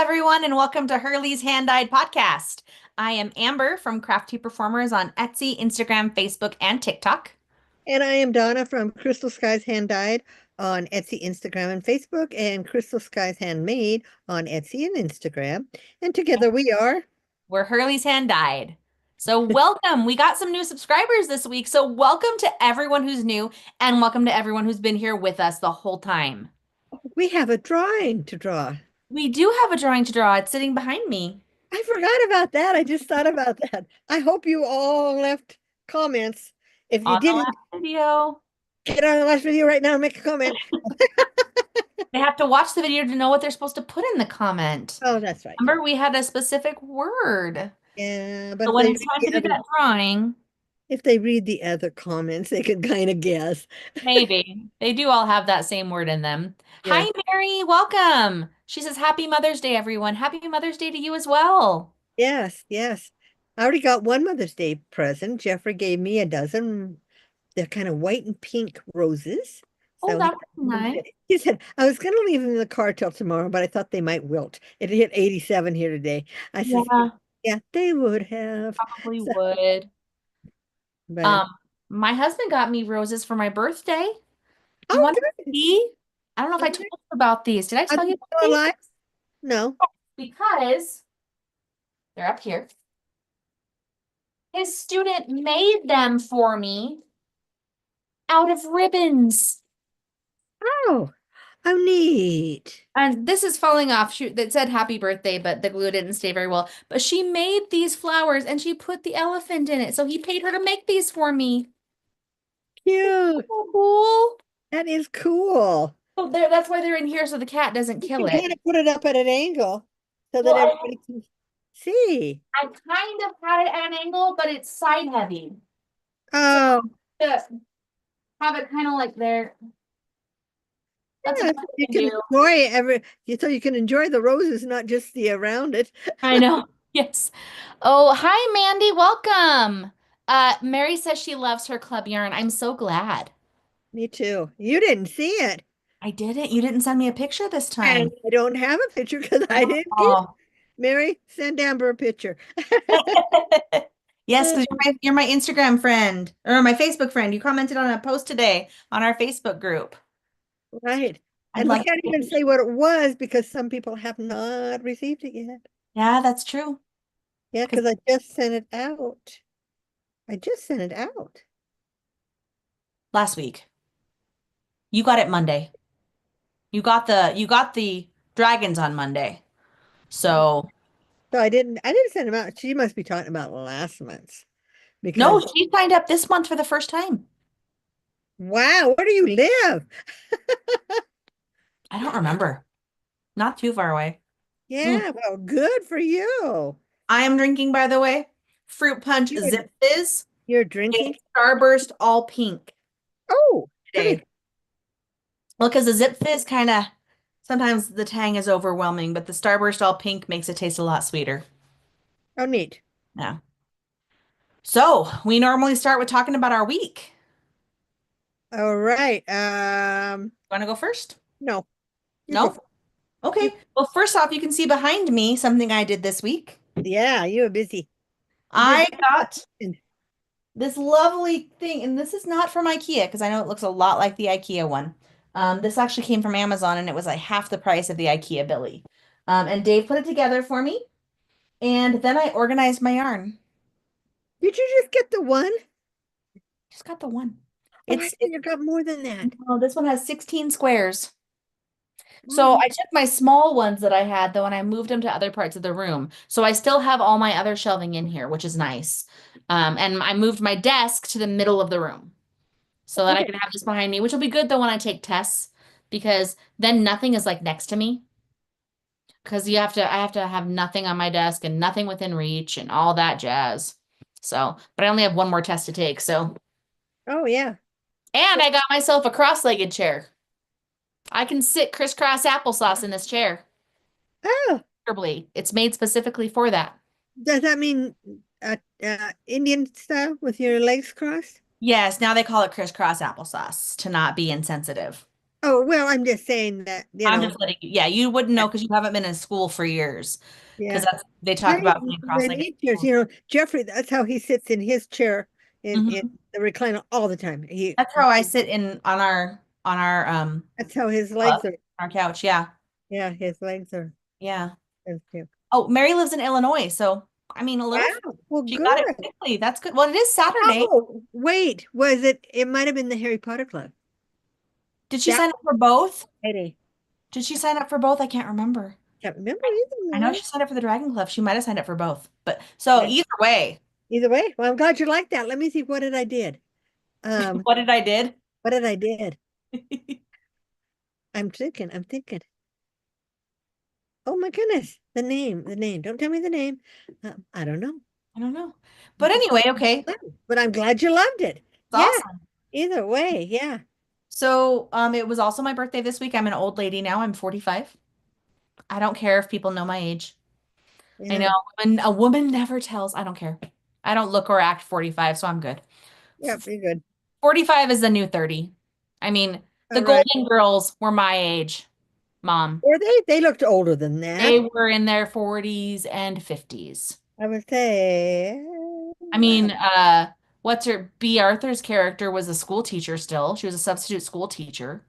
everyone, and welcome to Hurley's Hand-Dyed Podcast. I am Amber from Crafty Performers on Etsy, Instagram, Facebook, and TikTok. And I am Donna from Crystal Skies Hand Dyed on Etsy, Instagram, and Facebook, and Crystal Skies Handmade on Etsy and Instagram. And together we are. We're Hurley's Hand-Dyed. So welcome. We got some new subscribers this week. So welcome to everyone who's new, and welcome to everyone who's been here with us the whole time. We have a drawing to draw. We do have a drawing to draw. It's sitting behind me. I forgot about that. I just thought about that. I hope you all left comments. If you On the didn't, last video. get on the last video right now and make a comment. They have to watch the video to know what they're supposed to put in the comment. Oh, that's right. Remember, we had a specific word. Yeah, but So when it's time to do that drawing, if they read the other comments, they can kind of guess. maybe. They do all have that same word in them. Yeah. Hi, Mary. Welcome. She says, Happy Mother's Day, everyone. Happy Mother's Day to you as well. Yes, yes. I already got one Mother's Day present. Jeffrey gave me a dozen. They're kind of white and pink roses. Oh, So that's nice. he said, I was going to leave them in the car till tomorrow, but I thought they might wilt. It hit 87 here today. I said, Yeah, yeah, they would have. probably So, would. but, Um, my husband got me roses for my birthday. You oh, want to good. see? I don't know if I Okay. told you about these. Did I Are tell they you about still these? alive? No. Because they're up here. His student made them for me out of ribbons. Oh, how neat. And this is falling off. That said happy birthday, but the glue didn't stay very well. But she made these flowers and she put the elephant in it. So he paid her to make these for me. Cute. So cool. That is cool. So that's why they're in here so the cat doesn't You kill can it. kind of put it up at an angle so that Well, everybody can see. I kind of had it at an angle, but it's side heavy. So Oh, to have it kind of like there. That's the yeah, best so I you can can do. enjoy so you can enjoy the roses, not just the around it. I know. Yes. Oh, hi, Mandy. Welcome. Mary says she loves her club yarn. I'm so glad. Me too. You didn't see it. I didn't. You didn't send me a picture this And time. I don't have a picture because I didn't get it. Oh. Mary, send Amber a picture. Yes, because you're my Instagram friend or my Facebook friend. You commented on a post today on our Facebook group. Right. I'd And we like can't even to. say what it was because some people have not received it yet. Yeah, that's true. Yeah, Because because I just sent it out. I just sent it out. last week you got it Monday. You got the dragons on Monday. So So I didn't send them out. She must be talking about last month's no, because she signed up this month for the first time. wow, where do you live? I don't remember. Not too far away. Mm. Yeah, well, good for you. I am drinking, by the way, fruit punch You're, zip fizz you're in drinking? Starburst all pink Oh, today. Well, because the zip fizz kind of sometimes the tang is overwhelming, but the Starburst all pink makes it taste a lot sweeter. oh, neat. Yeah. So we normally start with talking about our week. All right. Want to go first? No, you go No? for Okay. you. Well, first off, you can see behind me something I did this week. Yeah, you were busy. You did I got that. this lovely thing, and this is not from IKEA because I know it looks a lot like the IKEA one. This actually came from Amazon and it was like half the price of the IKEA Billy. And Dave put it together for me, and then I organized my yarn. Did you just get the one? Just got the one. Oh, I It's thought you got more than that. oh, this one has 16 squares. So Oh, I took my small ones that I had though, and I moved them to other parts of the room. So I still have all my other shelving in here, which is nice. And I moved my desk to the middle of the room so that I okay. can have this behind me, which will be good though when I take tests because then nothing is like next to me. Because I have to have nothing on my desk and nothing within reach and all that jazz. So, but I only have one more test to take. So, Oh, yeah. and I got myself a cross-legged chair. I can sit crisscross applesauce in this chair Oh, comfortably. It's made specifically for that. does that mean Indian style with your legs crossed? Yes, now they call it crisscross applesauce to not be insensitive. Oh, well, I'm just saying that, I'm just letting you, yeah, you wouldn't know because you haven't been in school for years. Because yeah. that's they talk Right, about being they cross-legged need chairs. people. Jeffrey, that's how he sits in his chair in Hmm. the recliner all the time. That's how I sit in on our That's how his club, legs are. our couch. Yeah. Yeah, his legs are Yeah. sensitive. Oh, Mary lives in Illinois, so I mean a little Wow. Well, she got it good. quickly. That's good. Well, it is Saturday. Oh, wait, was it? It might have been the Harry Potter Club. Did she That sign up for both? Friday. Did she sign up for both? I can't remember. Can't remember I, either, I know Lord. she signed up for the Dragon Club. She might have signed up for both. But so Yeah. either way, Either way, well, I'm glad you like that. Let me see what did I did. Um, what did I did? what did I did? I I'm thinking. Oh my goodness, the name. Don't tell me the name. I don't know. don't know. But anyway, okay. But I'm glad you loved it. It's Yeah, awesome. either way, yeah. So, it was also my birthday this week. I'm an old lady now. I'm 45. I don't care if people know my age. I Yeah, know when a woman never tells, I don't care. I don't look or act 45, so I'm good. yeah, be good. 45 is the new 30. I mean, the All right. Golden Girls were my age, Mom. Or they looked older than that. They were in their 40s and 50s. I would say, I mean, what's her B. Arthur's character was a school teacher still. She was a substitute school teacher.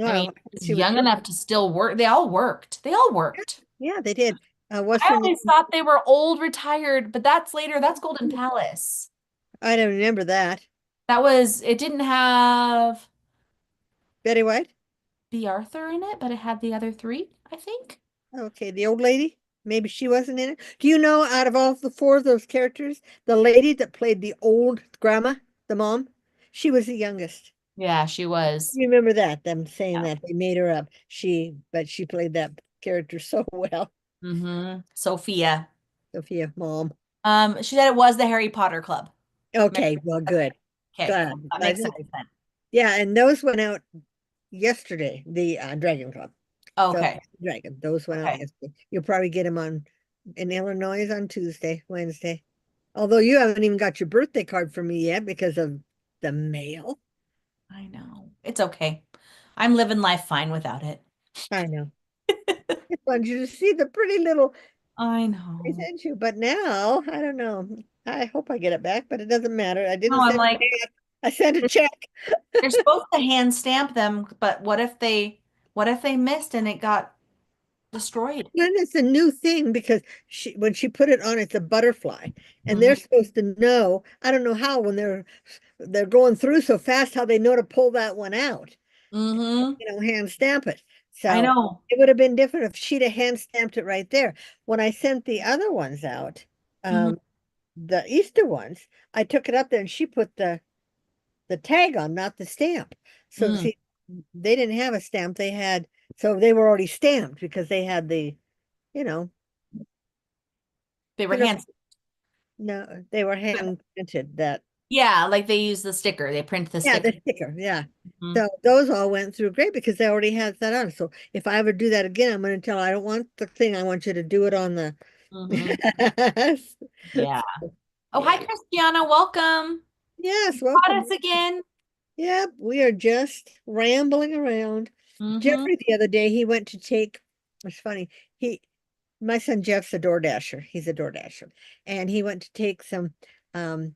I mean, well, was she was young young. enough to still work. They all worked. They all worked. Yeah, they did. What's I her name? always thought they were old, retired, but that's later. That's Golden Palace. I don't remember that. It didn't have Betty White? B. Arthur in it, but it had the other three, I think. Okay, the old lady? Maybe she wasn't in it. Do you know out of all the four of those characters, the lady that played the old grandma, the mom, she was the youngest. Yeah, she was. Remember that, them saying Yeah. that they made her up. But she played that character so well. Sophia. Sophia, mom. She said it was the Harry Potter Club. Mary- Okay, well, good. Okay, Glad. cool. That I makes think, sense then. yeah, and those went out yesterday, the Dragon Club. So Okay. Dragon, those went out Okay. yesterday. You'll probably get them on in Illinois on Tuesday, Wednesday. Although you haven't even got your birthday card from me yet because of the mail. I know. It's okay. I'm living life fine without it. I know. I wanted you to see the pretty little I I know. sent you, but now I don't know. I hope I get it back, but it doesn't matter. I No, didn't I'm send like, it back. I sent a check. they're supposed to hand stamp them, but what if they missed and it got destroyed? And it's a new thing because when she put it on, it's a butterfly, and Hmm. they're supposed to know. I don't know how when they're going through so fast, how they know to pull that one out. Hmm. Hand stamp it. I So know. it would have been different if she'd have hand stamped it right there. When I sent the other ones out, Hmm. the Easter ones, I took it up there and she put the tag on, not the stamp. So Mm. see, they didn't have a stamp. So they were already stamped because they had you know, They were you know, hand. no, they were hand printed that, Yeah, like they use the sticker. They print the yeah, sticker. the sticker, yeah. Hmm. So those all went through great because they already had that on. So if I ever do that again, I'm going to tell, I don't want the thing. I want you to do it on the, Hmm. Yeah. Oh, hi, yeah. Christiana. Welcome. Yes, Caught welcome. us again. Yep, we are just rambling around. Hmm. Jeffrey, the other day, he went to take, it's funny, he, my son Jeff's a Door Dasher. He's a Door Dasher. And he went to take some um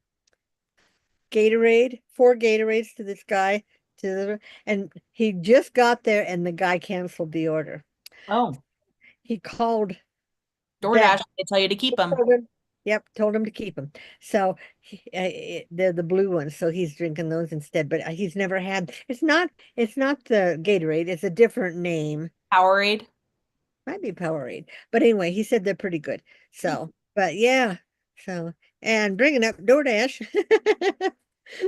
Gatorade, 4 Gatorades to this guy and he just got there and the guy canceled the order. Oh, He called back. DoorDash, they tell you to keep them. Told him, yep, told him to keep them. So they're the blue ones, so he's drinking those instead. But he's never had. It's not the Gatorade. It's a different name. Powerade. Might be Powerade. But anyway, he said they're pretty good. So, but yeah. So, and bringing up DoorDash.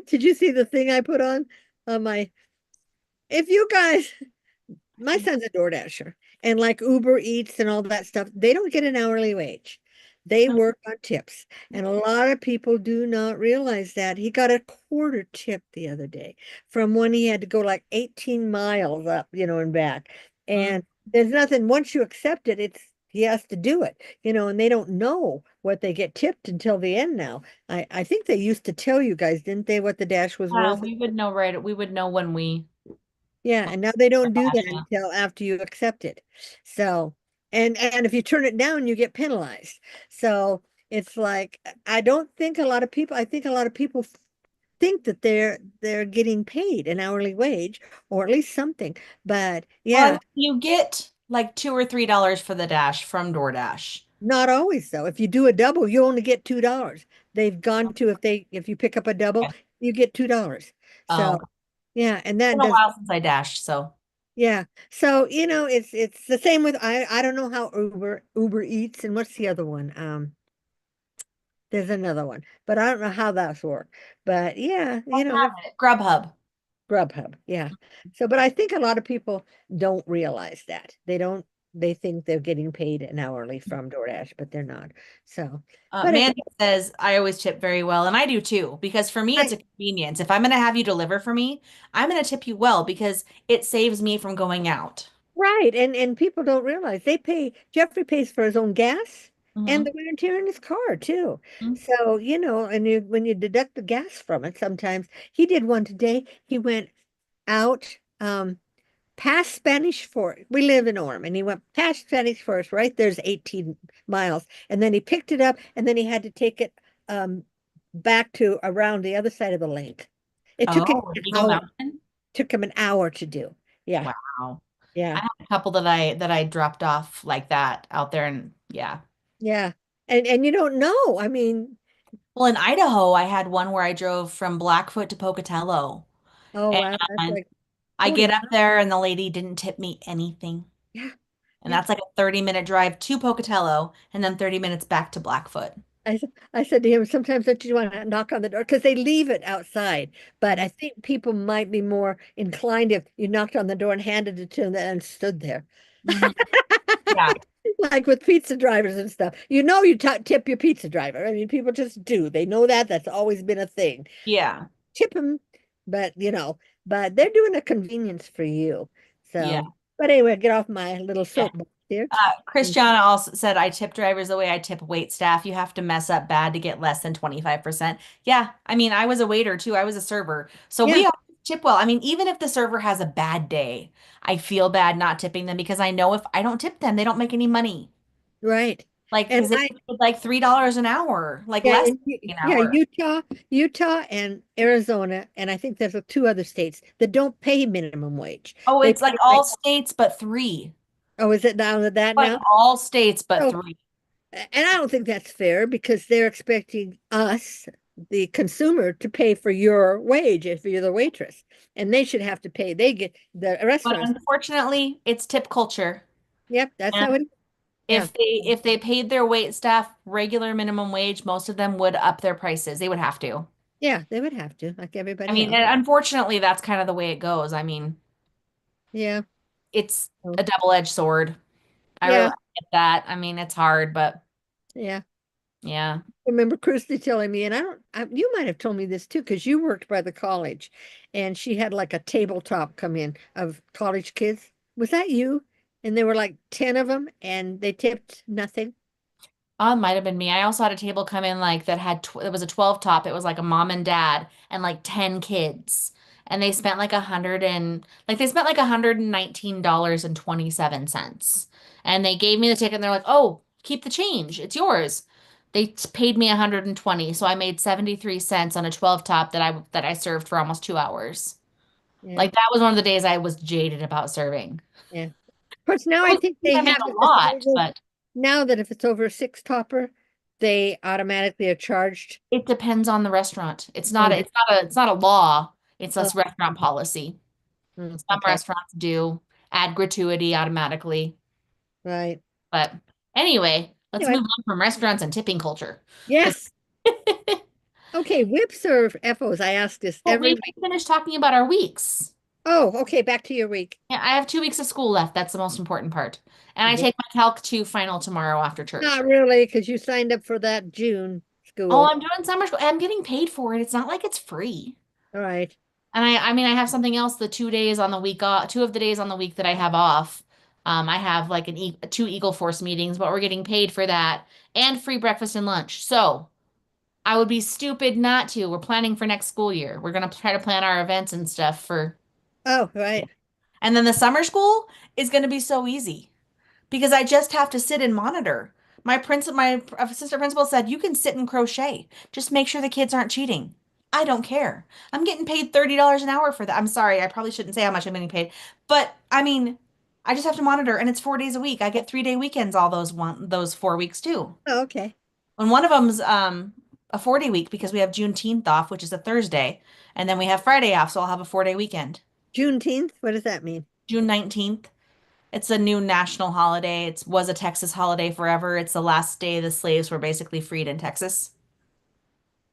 Did you see the thing I put on my? If you guys, my son's a Door Dasher, and like Uber Eats and all that stuff, they don't get an hourly wage. They work on tips. And a lot of people do not realize that. He got a quarter tip the other day from when he had to go like 18 miles up, and back. Mm. And there's nothing, once you accept it, he has to do it, and they don't know what they get tipped until the end now. I think they used to tell you guys, didn't they, what the dash was Yeah, worth? we would know right. We would know when we Yeah, and now they don't do that Yeah. until after you accept it. So, and if you turn it down, you get penalized. So it's like I don't think a lot of people, I think a lot of people think that they're getting paid an hourly wage or at least something. But Well, yeah, you get like $2 or $3 for the dash from DoorDash. not always though. If you do a double, you only get $2. They've gone to if you pick up a double, Okay. you get $2. Oh, So okay. yeah, and It's that been a does. while since I dashed, so Yeah. So, it's the same with I don't know how Uber Eats and what's the other one? There's another one, but I don't know how that's work. But yeah, Grubhub. Grubhub. Yeah. So, but I think a lot of people don't realize that. They think they're getting paid an hourly from DoorDash, but they're not. So, but Mandy says I always tip very well, and I do too, because for me it's I a convenience. If I'm going to have you deliver for me, I'm going to tip you well because it saves me from going out. right. And people don't realize Jeffrey pays for his own gas and Hmm. the wear and tear in his car too. So, and when you deduct the gas from it, sometimes he did one today. He went out past Spanish Fort. We live in Orem, and he went past Spanish Forest, right there's 18 miles. And then he picked it up and then he had to take it um back to around the other side of the lake. It Oh, Eagle Mountain? took him an hour to do. Yeah, Wow. I yeah. have a couple that I dropped off like that out there, and yeah. Yeah. And you don't know. I mean, Well, in Idaho, I had one where I drove from Blackfoot to Pocatello, oh wow, that's and like I 40 get up miles. there and the lady didn't tip me anything. Yeah. And Yeah. that's like a 30-minute drive to Pocatello and then 30 minutes back to Blackfoot. I said to him, sometimes don't you want to knock on the door? Because they leave it outside. But I think people might be more inclined if you knocked on the door and handed it to them and stood there. Mhm. Yeah. Like with pizza drivers and stuff. You tip your pizza driver. I mean, people just do. They know that. That's always been a thing. Yeah. Tip them, but but they're doing a convenience for you. Yeah. So, but anyway, get off my little Yeah. soapbox here. Christiana also said I tip drivers the way I tip wait staff. You have to mess up bad to get less than 25%. Yeah. I mean, I was a waiter too. I was a server. So Yeah, we all tip well. I mean, even if the server has a bad day, I feel bad not tipping them because I know if I don't tip them, they don't make any money. right. Like, And because they get paid like $3 an hour, like yeah, less an yeah, hour. Utah and Arizona, and I think there's two other states that don't pay minimum wage. Oh, They it's like pay all like, states but three. oh, is it down to that Like now? all states but So, three. and I don't think that's fair because they're expecting us, the consumer, to pay for your wage if you're the waitress, and they should have to pay. They get the But restaurants. unfortunately, it's tip culture. Yep, that's And how it is. Yeah, if they paid their wait staff regular minimum wage, most of them would up their prices. They would have to. yeah, they would have to, like I everybody mean, else. and unfortunately, that's kind of the way it goes. I mean, Yeah, it's so, a double-edged sword. I yeah, really get that. I mean, it's hard, but yeah. yeah. Remember Christy telling me, and you might have told me this too, because you worked by the college, and she had like a tabletop come in of college kids. Was that you? And there were like 10 of them, and they tipped nothing. Oh, it might have been me. I also had a table come in like that had tw it was a 12 top. It was like a mom and dad and like 10 kids. And they spent like $127.27. And they gave me the ticket and they're like, "Oh, keep the change. It's yours." Paid me 120, so I made 73 cents on a 12 top that I served for almost 2 hours. Yeah, Like that was one of the days I was jaded about serving. yeah. Of course, now I Those think days they I make have a it lot, but now that if it's over a six topper, they automatically are charged. it depends on the restaurant. It's Oh, not a, it's not a, it's not a law. It's a oh, restaurant policy. Some okay, restaurants do add gratuity automatically. right. But anyway, let's Anyway, move on from restaurants and tipping culture. Because yes. Okay, whips or FOs? I ask this well, every we week. finished talking about our weeks. Oh, okay, back to your week. Yeah, I have 2 weeks of school left. That's the most important part. And I Yeah. take my Calc 2 final tomorrow after church. Not really, because you signed up for that June Oh, school. I'm doing summer school. I'm getting paid for it. It's not like it's free. All right. And I mean, I have something else the 2 days on the week off, 2 of the days on the week that I have off. I have like two Eagle Force meetings, but we're getting paid for that and free breakfast and lunch. So I would be stupid not to. We're planning for next school year. We're gonna try to plan our events and stuff for, Oh, yeah. right. And then the summer school is going to be so easy because I just have to sit and monitor. My assistant principal said, you can sit and crochet. Just make sure the kids aren't cheating. I don't care. I'm getting paid $30 an hour for that. I'm sorry, I probably shouldn't say how much I'm getting paid, but I mean, I just have to monitor and it's 4 days a week. I get 3-day weekends all those 4 weeks too. Oh, okay. And one of them's a 4-day week because we have Juneteenth off, which is a Thursday, and then we have Friday off, so I'll have a 4-day weekend. Juneteenth, what does that mean? June 19th. It's a new national holiday. It was a Texas holiday forever. It's the last day the slaves were basically freed in Texas.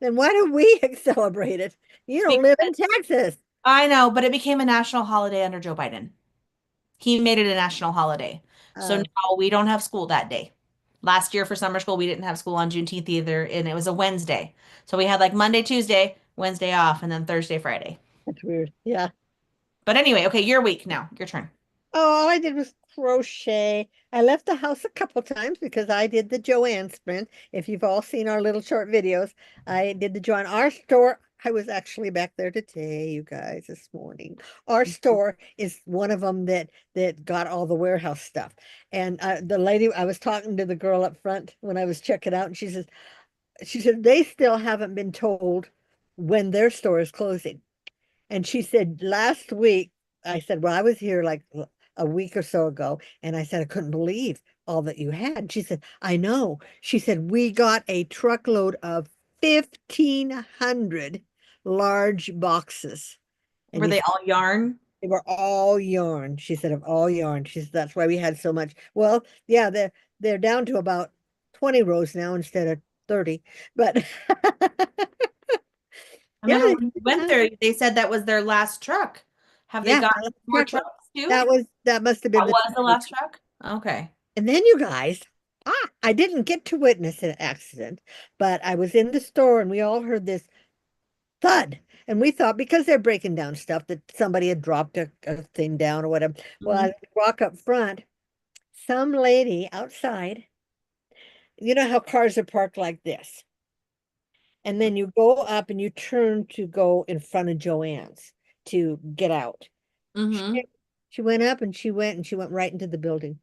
Then why don't we celebrate it? You don't live in Because Texas. I know, but it became a national holiday under Joe Biden. He made it a national holiday. So Uh, now we don't have school that day. Last year for summer school, we didn't have school on Juneteenth either, and it was a Wednesday. So we had like Monday, Tuesday, Wednesday off, and then Thursday, Friday. that's weird. Yeah. But anyway, okay, your week now. Your turn. Oh, all I did was crochet. I left the house a couple times because I did the Joanne sprint. If you've all seen our little short videos, I did the Joanne. Our store, I was actually back there today, you guys, this morning. Our store is one of them that got all the warehouse stuff. And the lady, I was talking to the girl up front when I was checking out, and she said they still haven't been told when their store is closing. And she said last week, I said, well, I was here like a week or so ago, and I said, I couldn't believe all that you had. She said, I know. She said, we got a truckload of 1,500 large boxes. And Were they all yarn? they were all yarn. She said, of all yarn. She said, that's why we had so much. Well, yeah, they're down to about 20 rows now instead of 30. But I yeah, remember when we went there, they said that was their last truck. Have they yeah, gotten more trucks too? that must have been That the was the 20. last truck? Okay. And then you guys, I didn't get to witness an accident, but I was in the store and we all heard this thud. And we thought because they're breaking down stuff that somebody had dropped a thing down or whatever. Well, Mhm. as we walk up front, some lady outside, you know how cars are parked like this. And then you go up and you turn to go in front of Joanne's to get out. She, Mm-hmm. she went up and she went right into the building.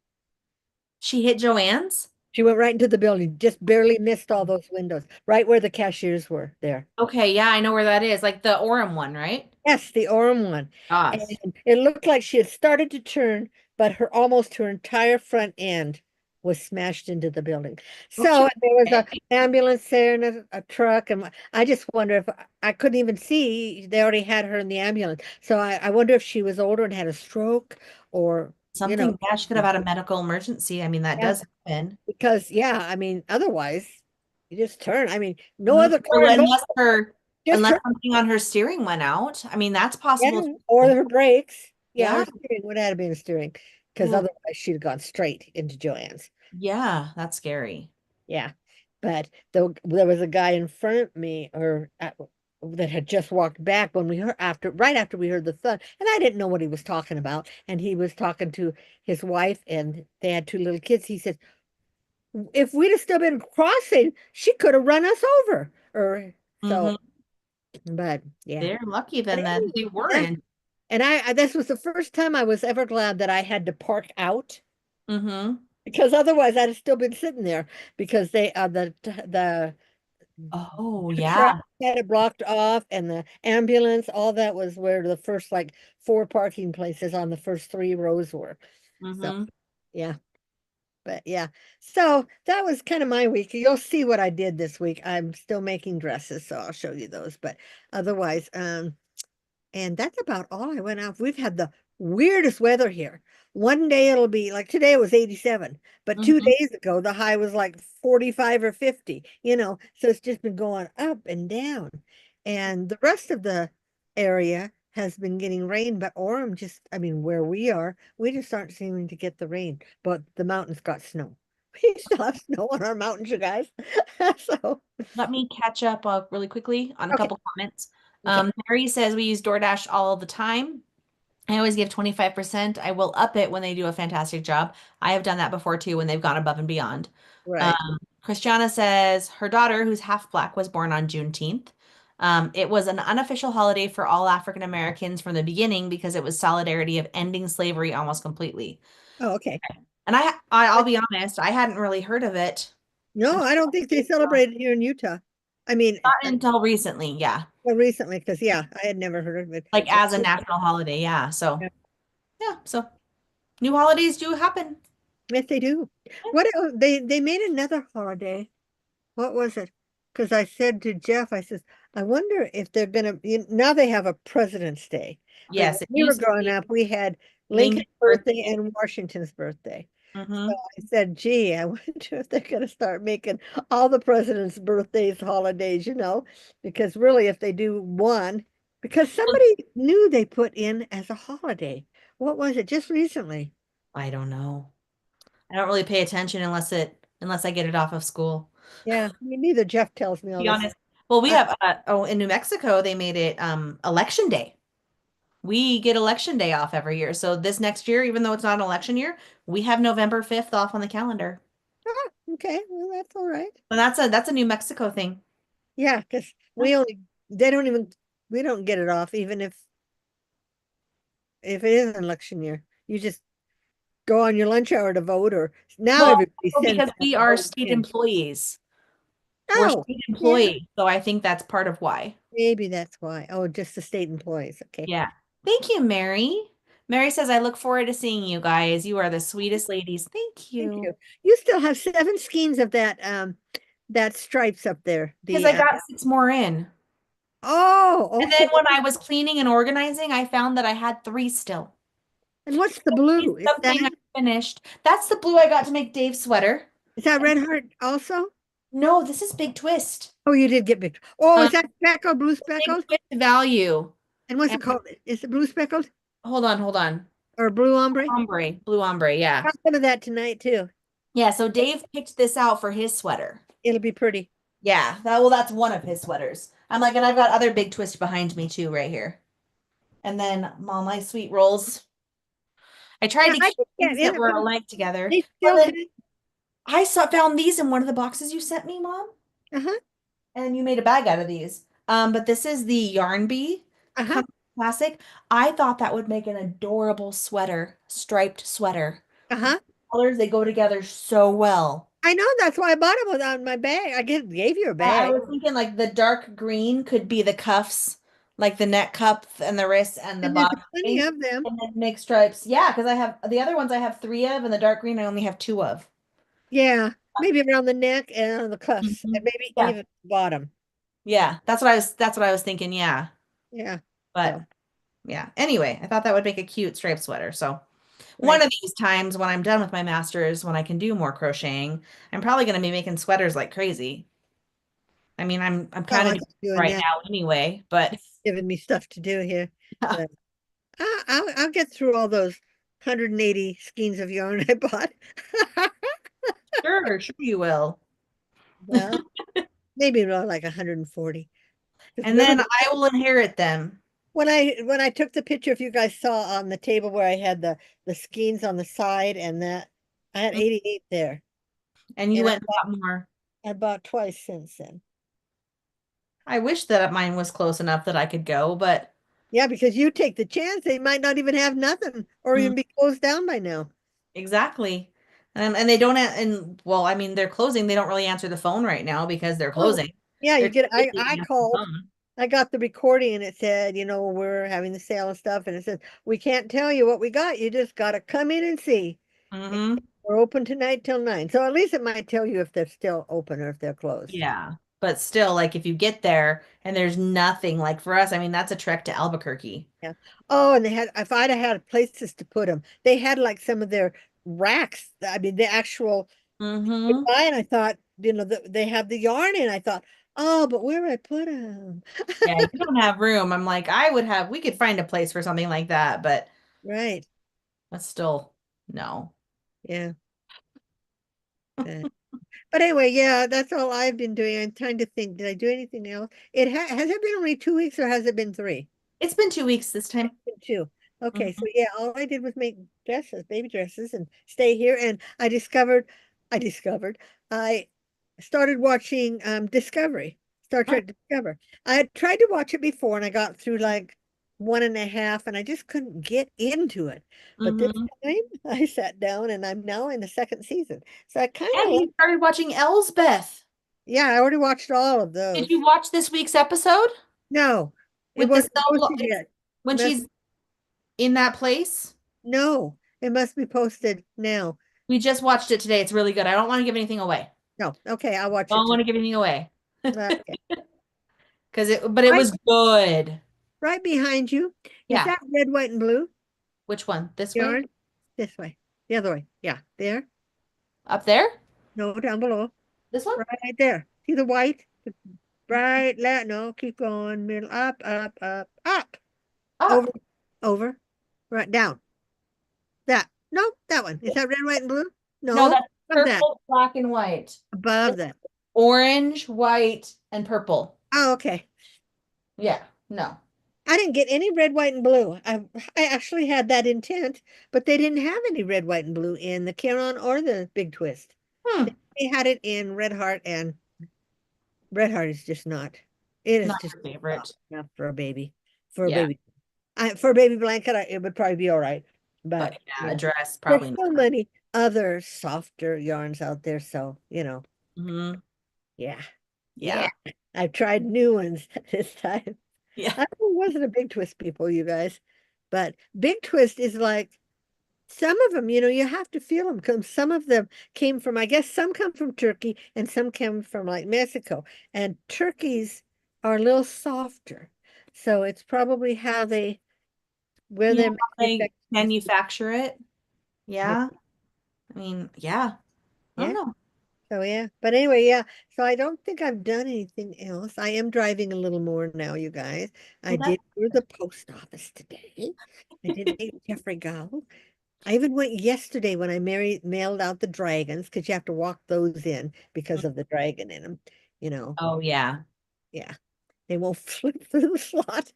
She hit Joanne's? She went right into the building, just barely missed all those windows, right where the cashiers were there. Okay, yeah, I know where that is. Like the Orem one, right? Yes, the Orem one. Gosh. And it looked like she had started to turn, but her entire front end was smashed into the building. Hope So she was there was okay. a ambulance there and a truck, and I just wonder if I couldn't even see. They already had her in the ambulance. So I wonder if she was older and had a stroke or, Something, yeah, she could have had a medical emergency. I mean, that yeah, does happen. because yeah, I mean, otherwise you just turn. I mean, no Mhm. other Or car involved. Just unless turn. something on her steering went out. I mean, that's possible Yeah, or too. her brakes. Yeah, Yeah. her steering would have been a steering because Ooh, otherwise she'd have gone straight into Joanne's. yeah, that's scary. Yeah, but there was a guy in front of me that had just walked back when we heard right after we heard the thud, and I didn't know what he was talking about. And he was talking to his wife, and they had two little kids. He said, "If we'd have still been crossing, she could have run us over." Or Hmm. so, but yeah. They're lucky But then that anyway, they yeah. weren't. And this was the first time I was ever glad that I had to park out Mm-hmm. because otherwise I'd have still been sitting there because Oh, the truck yeah. had it blocked off and the ambulance, all that was where the first like four parking places on the first three rows were. So Mm-hmm. yeah, but yeah. So that was kind of my week. You'll see what I did this week. I'm still making dresses, so I'll show you those. But otherwise, and that's about all I went out. We've had the weirdest weather here. One day it'll be like today it was 87, but two Mm-hmm. days ago the high was like 45 or 50, so it's just been going up and down. And the rest of the area has been getting rain, but Orem just, I mean, where we are, we just aren't seeming to get the rain, but the mountains got snow. We still have snow on our mountains, you guys. So, Let me catch up really quickly on a okay, couple comments. okay, Mary says we use DoorDash all the time. I always give 25%. I will up it when they do a fantastic job. I have done that before too when they've gone above and beyond. right. Christiana says her daughter, who's half black, was born on Juneteenth. It was an unofficial holiday for all African Americans from the beginning because it was solidarity of ending slavery almost completely. Oh, okay. And I'll be honest, I hadn't really heard of it No, I don't think they celebrated here in Utah. I mean, not until recently, yeah. well, recently, because yeah, I had never heard of it. Like as a national holiday, yeah. So, Yeah. yeah, so new holidays do happen. Yes, they do. What else? They made another holiday. What was it? Because I said to Jeff, I says, I wonder if they're gonna now they have a President's Day. But when Yes, it we were used to growing be up, we had Lincoln's Lincoln's birthday birthday. and Washington's birthday. So Hmm. I said, gee, I wonder if they're gonna start making all the president's birthdays holidays, because really if they do one, because somebody new they put in as a holiday. What was it? Just recently. I don't know. I don't really pay attention unless I get it off of school. Yeah, me neither. Jeff tells me all Be this. honest. Well, we I, have in New Mexico they made it election day. We get election day off every year. So this next year, even though it's not an election year, we have November 5th off on the calendar. okay, well, that's all right. And that's a New Mexico thing. Yeah, because they don't even, we don't get it off, even if it is an election year. You just go on your lunch hour to vote, or now Well, everybody sends because out we the are whole state thing. employees. We're Oh, state yeah, employees, so I think that's part of why. maybe that's why. Oh, just the state employees. Okay. Yeah. Thank you, Mary. Mary says, I look forward to seeing you guys. You are the sweetest ladies. Thank Thank you. you. You still have 7 skeins of that stripes up there. Because The I got 6 more in. oh, And then okay. when I was cleaning and organizing, I found that I had 3 still. And what's the It's blue? Is something I finished. That's the blue I got to make Dave's sweater. that Red Heart also? No, this is Big Twist. Oh, you did get big. Oh, Um, is that speckled, blue Big speckled? Twist value. And what's And it called? Is it blue speckled hold on. or blue ombre? Blue ombre, yeah. Got some of that tonight too. Yeah, so Dave picked this out for his sweater. It'll be pretty. Yeah, that's one of his sweaters. I'm like, and I've got other Big Twist behind me too, right here. And then all my sweet rolls. I tried Yeah, to I keep could get things in that it, were but alike together. they But still have. then found these in one of the boxes you sent me, Mom, Uh-huh. and you made a bag out of these. But this is the Yarn Bee Uh-huh. Comfort Classic. I thought that would make an adorable sweater, striped sweater. Uh-huh. Colors, they go together so well. I know that's why I bought it without my bag. I gave you a I bag. was thinking like the dark green could be the cuffs, like the neck cuff and the wrist and the And there's bottom plenty thing. of them. And then make stripes. Yeah, because I have the other ones I have 3 of, and the dark green I only have 2 of. Yeah. Maybe around the neck and on the cuffs. And Mhm. maybe Yeah. even the bottom. Yeah. That's what I was thinking, yeah. Yeah. But So yeah. Anyway, I thought that would make a cute striped sweater. So one right. of these times when I'm done with my master's, when I can do more crocheting, I'm probably gonna be making sweaters like crazy. I mean, I'm Well, kind of I'm doing just it doing right that, now anyway, but giving me stuff to do here. But I'll get through all those 180 skeins of yarn I bought. sure, you will. Well, maybe around like 140. Because And remember then I will inherit them. when I took the picture, if you guys saw on the table where I had the skeins on the side and that I had 88 there. And you And went and bought more. I bought twice since then. I wish that mine was close enough that I could go, but Yeah, because you take the chance, they might not even have nothing or mm, even be closed down by now. exactly. And they don't and well, I mean, they're closing. They don't really answer the phone right now because they're Oh, closing. yeah, They're you too get busy I to answer the called. phone. I got the recording and it said, we're having the sale and stuff. And it says, we can't tell you what we got. You just got to come in and see. Mm-hmm. We're open tonight till 9. So at least it might tell you if they're still open or if they're closed. Yeah. But still, like if you get there and there's nothing, like for us, I mean, that's a trek to Albuquerque. Yeah. Oh, and if I'd have had places to put them, they had like some of their racks. I mean, the actual Mm-hmm. goodbye. And I thought, they have the yarn in. I thought, oh, but where would I put them? Yeah, you don't have room. I'm like, we could find a place for something like that, but Right. that's still no. Yeah. But anyway, yeah, that's all I've been doing. I'm trying to think, did I do anything else? Has it been only 2 weeks or has it been 3? It's been 2 weeks this It's time. been 2. Okay, so Mhm. yeah, all I did was make dresses, baby dresses, and stay here. And I discovered, I started watching Discovery. Star Huh. Trek Discover. I had tried to watch it before and I got through like one and a half and I just couldn't get into it. But this Mm-hmm. time I sat down and I'm now in the second season. So I kind And of like, you started watching Elsbeth. yeah, I already watched all of Did you those. watch this week's episode No, it with the wasn't solo? posted It's yet. when Must she's in that place. no, it must be posted now. We just watched it today. It's really good. I don't want to give anything away. No, okay, I'll watch it Don't want tonight. to give anything away Okay. but it Right, was good. right behind you. Is Yeah. that red, white, and blue Which one? This way? yarn? This way. The other way. Yeah, there. Up there? No, down below. This one? Right there. See the white? Right, left. No, keep going. Middle, up, up, up, up. Over, Up. over. Right, down. That. No, that one. Is that red, white, and blue? No, No, that's above that. purple, black, and white. Above It's that. orange, white, and purple. Oh, okay. Yeah. No. I didn't get any red, white, and blue. I actually had that intent, but they didn't have any red, white, and blue in the Caron or the Big Twist. Hmm. They had it in Red Heart, and Red Heart is just not. It is Not just your not favorite. enough for a baby. For a Yeah. baby. For a baby blanket, it would probably be all right. But But yeah, you a know, dress, there's probably so not. many other softer yarns out there. So, Hmm. yeah. Yeah. Yeah. I've tried new ones this time. Yeah. I wasn't a Big Twist people, you guys. But Big Twist is like some of them, you have to feel them because some of them came from, I guess some come from Turkey and some come from like Mexico. And turkeys are a little softer. So it's probably how where Yeah, they're they manufactured. manufacture it. Yeah. Yeah. I mean, yeah. I don't Yeah. know. So yeah. But anyway, yeah. So I don't think I've done anything else. I am driving a little more now, you guys. I Well, that did go to the post office today. I did make Jeffrey go. I even went yesterday when I mailed out the dragons because you have to walk those in because of the dragon in them. You know, Oh yeah. yeah, they won't flip through the slot.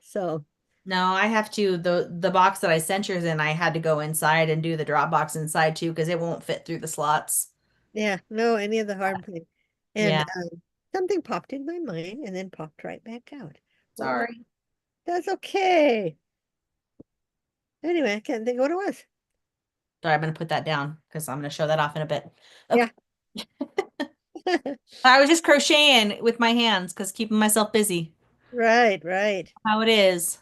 So No, I have to the box that I sent yours in, I had to go inside and do the drop box inside too because it won't fit through the slots. yeah, no, any of the hard thing. And Yeah. something popped in my mind and then popped right back out. What was Sorry. that's okay. Anyway, I can't think of what it was. Sorry, I'm gonna put that down because I'm gonna show that off in a bit. Okay. Yeah. I was just crocheting with my hands because keeping myself busy. Right, right. How it is.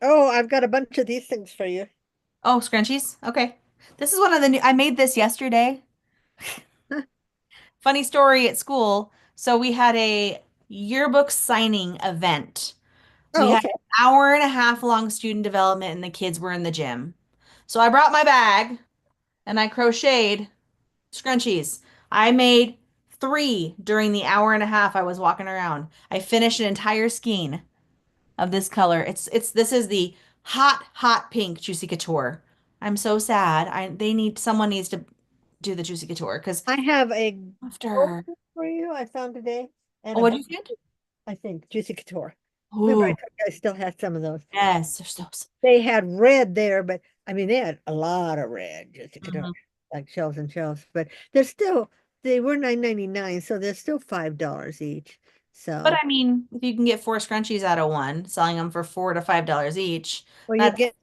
Oh, I've got a bunch of these things for you. Oh, scrunchies. Okay. This is one of the new, I made this yesterday. Funny story at school. So we had a yearbook signing event. We Oh, had okay. an hour and a half long student development and the kids were in the gym. So I brought my bag and I crocheted scrunchies. I made three during the hour and a half I was walking around. I finished an entire skein of this color. This is the hot, hot pink Juicy Couture. I'm so sad. Someone needs to do the Juicy Couture because I have a gold after, for you I found today and oh, a what do blue, you think? I think, Juicy Couture. Remember, I Ooh, told you I still had some of those. yes, they're so. They had red there, but I mean, they had a lot of red, Juicy Couture, Mhm. like shelves and shelves. But they were 9.99, so they're still $5 each. But So, I mean, if you can get four scrunchies out of one, selling them for $4 to $5 each, well, you that's get,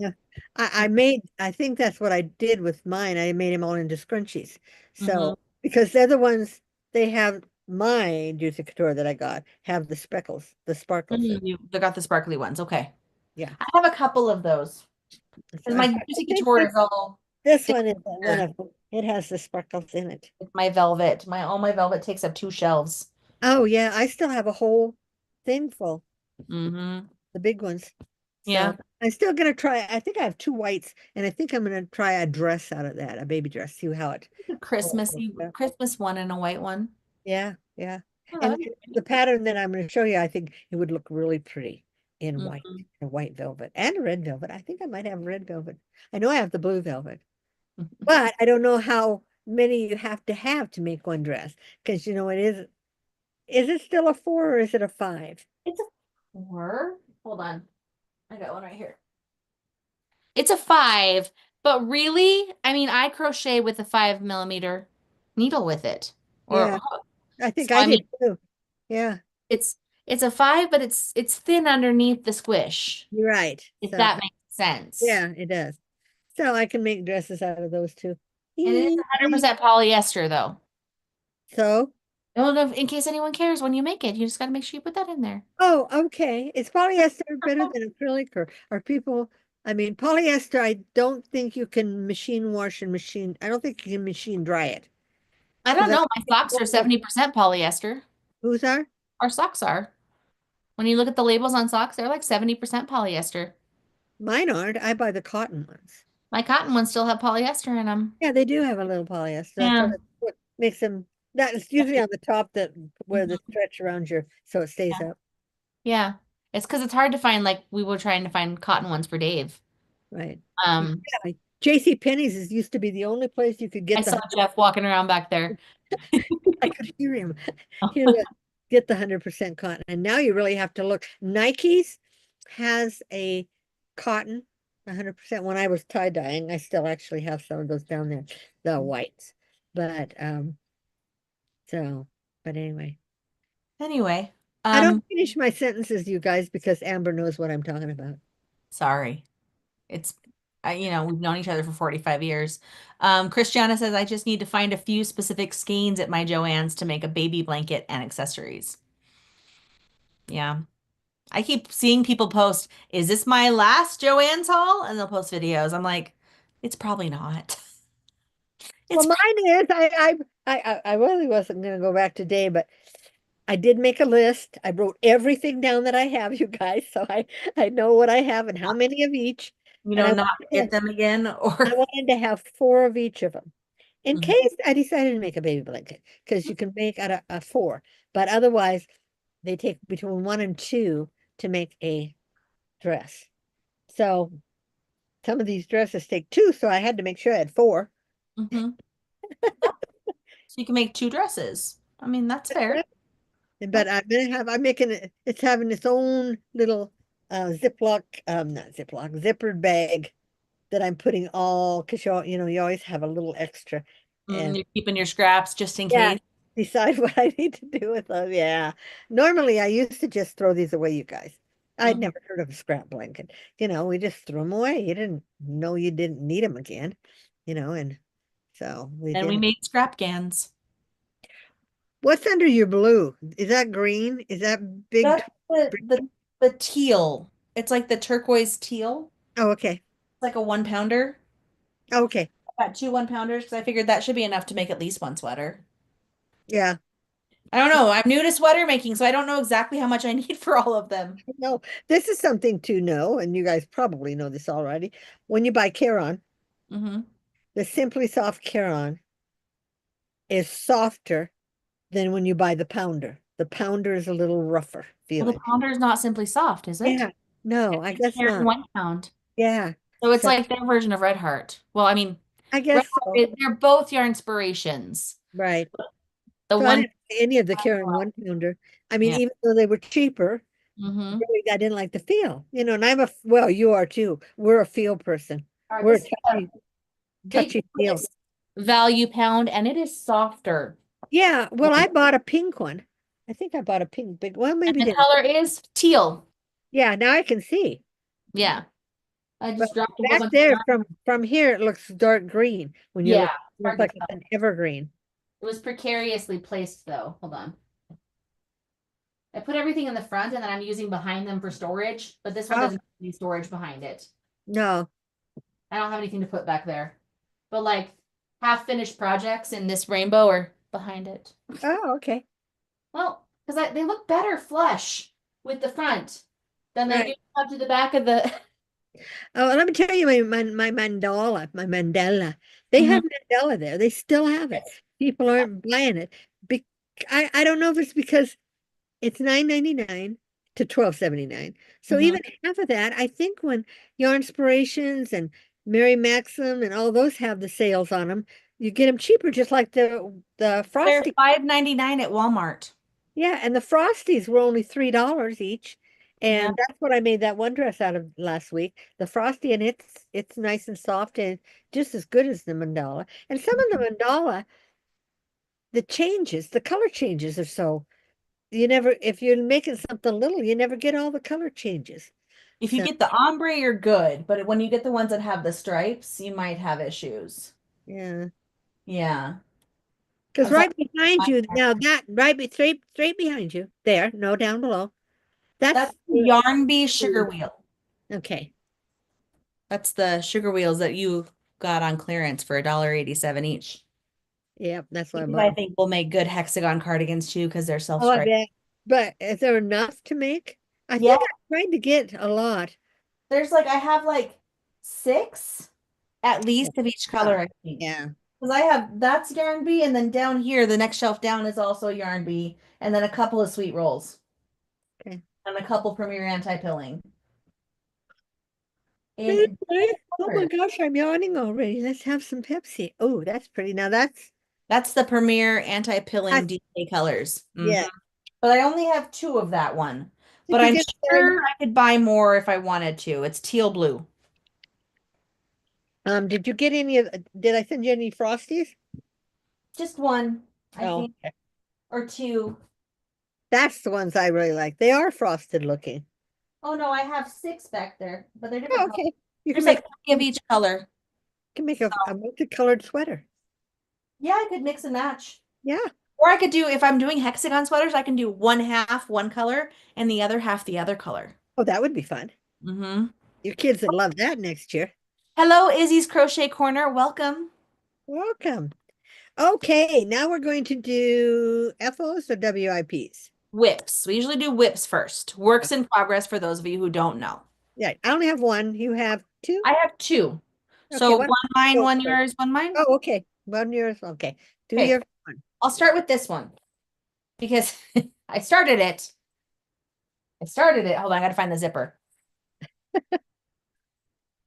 I think that's what I did with mine. I made them all into scrunchies. hmm So, because they're the ones they have, my Juicy Couture that I got have the speckles, the sparkles. you they got the sparkly ones. Okay. Yeah. I have a couple of those. So Because my I Juicy think Couture is all this one is one thicker of them. It has the sparkles in it. with my velvet. All my velvet takes up two shelves. Oh yeah, I still have a whole thing full, Hmm. the big ones. Yeah. So I'm still gonna try. I think I have two whites, and I think I'm gonna try a dress out of that, a baby dress. See how it. A works Christmassy out. Christmas one and a white one. Yeah, yeah. Oh, And that'd be the pretty. pattern that I'm gonna show you, I think it would look really pretty in white, Mhm. a white velvet and red velvet. I think I might have red velvet. I know I have the blue velvet, but I don't know how many you have to make one dress because it is. Is it still a 4 or is it a 5? It's a four. Hold on. I got one right here. It's a five, but really, I mean, I crochet with a 5 millimeter needle with it or Yeah. hook. I So think I I mean, did too. Yeah, it's it's a 5, but it's thin underneath the squish, you're right. if So that makes sense. yeah, it does. So I can make dresses out of those too. And it is 100% polyester though. So, I don't know if, in case anyone cares when you make it, you just got to make sure you put that in there. oh, okay. Is polyester better than acrylic or are people, I mean, polyester, I don't think you can machine wash and machine, I don't think you can machine dry it. I don't Because know. My socks are 70% polyester. whose are? Our socks are. When you look at the labels on socks, they're like 70% polyester. Mine aren't. I buy the cotton ones. My cotton ones still have polyester in them. Yeah, they do have a little polyester. That's Yeah. what makes them, that's usually on the top that where the Mhm. stretch around your, so it stays Yeah. up. Yeah. It's because it's hard to find, like, we were trying to find cotton ones for Dave. Right. Um, Yeah. JC Penney's is used to be the only place you could I get saw the Jeff walking around back there. I could hear him. Hear the get the 100% cotton. And now you really have to look. Nike's has a cotton 100%. When I was tie dyeing, I still actually have some of those down there, the whites. But so but anyway. Anyway, I don't um, finish my sentences, you guys, because Amber knows what I'm talking about. sorry. It's we've known each other for 45 years. Christiana says I just need to find a few specific skeins at my Joann's to make a baby blanket and accessories. Yeah. I keep seeing people post, "Is this my last Joann's haul?" And they'll post videos. I'm like, it's probably not. Well, It's mine is I really wasn't gonna go back today, but I did make a list. I wrote everything down that I have, you guys, so I know what I have and how many of each. And not get them again I or wanted to have four of each of them in Mhm. case I decided to make a baby blanket because you can make out a four, but otherwise they take between one and two to make a dress. So some of these dresses take two, so I had to make sure I had four. Mhm. So you can make two dresses. I mean, that's fair. But That's I'm making it, it's having its own little Ziploc, not Ziploc, zippered bag that I'm putting all, because you know, you always have a little extra. And You're keeping your scraps just in yeah, case. decide what I need to do with them. Yeah. Normally I used to just throw these away, you guys. I'd Mhm. never heard of a scrap blanket. You know, we just threw them away. You didn't know you didn't need them again, you know, and so we And we didn't. made scrap gans. What's under your blue? Is that green? Is that big? That's the teal. It's like the turquoise teal. Oh, okay. It's like a 1 pounder. Okay. I got two 1 pounders because I figured that should be enough to make at least one sweater. Yeah. I don't know. I'm new to sweater making, so I don't know exactly how much I need for all of them. No, this is something to know, and you guys probably know this already. When you buy Caron, Hmm. the Simply Soft Caron is softer than when you buy the pounder. The pounder is a little rougher Well, the feeling. pounder is not simply soft, is it? Yeah, no, It's I a guess Karen not. 1 pound. Yeah, So it's so like their version of Red Heart. Well, I mean, I Red guess Heart, so. they're both your inspirations. Right. The So I one. didn't buy any of the Karen 1 pounder. I mean, Yeah. even though they were cheaper, Hmm. really, I didn't like the feel. You know, and well, you are too. We're a feel person. All right, We're a this is a big touchy feel. value pound, and it is softer. Yeah, well, I bought a pink one. I think I bought a pink big. Well, And maybe the didn't. color is teal. Yeah, now I can see. Yeah. I But just dropped a whole back bunch of there yarn. from here, it looks dark green. When you Yeah, look, it looks hard to like it's tell. an evergreen. It was precariously placed though. Hold on. I put everything in the front and then I'm using behind them for storage, but this one Oh, doesn't have any storage behind it. no. I don't have anything to put back there. But like half finished projects in this rainbow are behind it. Oh, okay. Well, because they look better flush with the front than they do Right. up to the back of the. Oh, let me tell you my mandala. They Mhm. have mandala there. They still have it. People aren't buying it. Be I don't know if it's because it's 9.99 to 12.79. So Mhm. even half of that, I think when Yarn Inspirations and Mary Maxim and all those have the sales on them, you get them cheaper, just like the They're Frosty. $5.99 at Walmart. Yeah, and the Frosties were only $3 each. Yeah. And that's what I made that one dress out of last week. The Frosty, and it's nice and soft and just as good as the mandala. And some of the mandala the color changes are so you never if you're making something little, you never get all the color changes. If you So get the ombre, you're good, but when you get the ones that have the stripes, you might have issues. yeah. Yeah. Because I'm sorry. right behind you now, that straight behind you, there, no down below. That's That's the Yarn Bee sugar wheel. okay. That's the sugar wheels that you got on clearance for $1.87 each. Yep, that's what I These bought. I think will make good hexagon cardigans too because they're Oh, I self-striped. bet. But is there enough to make? I Yeah, think I'm trying to get a lot. there's like I have like six at Yeah. least of each color, Oh, I think. yeah. Because I have that's Yarn Bee, and then down here, the next shelf down is also Yarn Bee, and then a couple of sweet rolls Okay. and a couple Premier anti-pilling. Hey, In hey, oh my gosh, I'm yawning already. Let's have some Pepsi. Oh, that's pretty. Now that's the Premier anti-pilling that's DK colors. yeah. But I only have two of that one. Did But you I'm get sure I could buy more if I wanted to. It's teal blue. did you get any of did I send you any Frosties? Just one, I Oh, think, okay. or two. That's the ones I really like. They are frosted looking. Oh no, I have six back there, but they're Oh, different colors. okay. You There's like three of each color. can make a multicolored sweater. Yeah, I could mix and match. Yeah. Or I could do, if I'm doing hexagon sweaters, I can do one half one color and the other half the other color. Oh, that would be fun. Mm-hmm. Your kids would love that next year. Hello, Izzy's Crochet Corner. Welcome. Welcome. Okay, now we're going to do FOs or WIPs. Whips. We usually do whips first. Works in progress for those of you who don't know. Yeah, I only have one. You have two? I have two. Okay, So what? one mine, Go one first. yours, one mine. Oh, okay. One yours. Okay. Do Okay, your one. I'll start with this one because I started it. I started it. Hold on, I gotta find the zipper.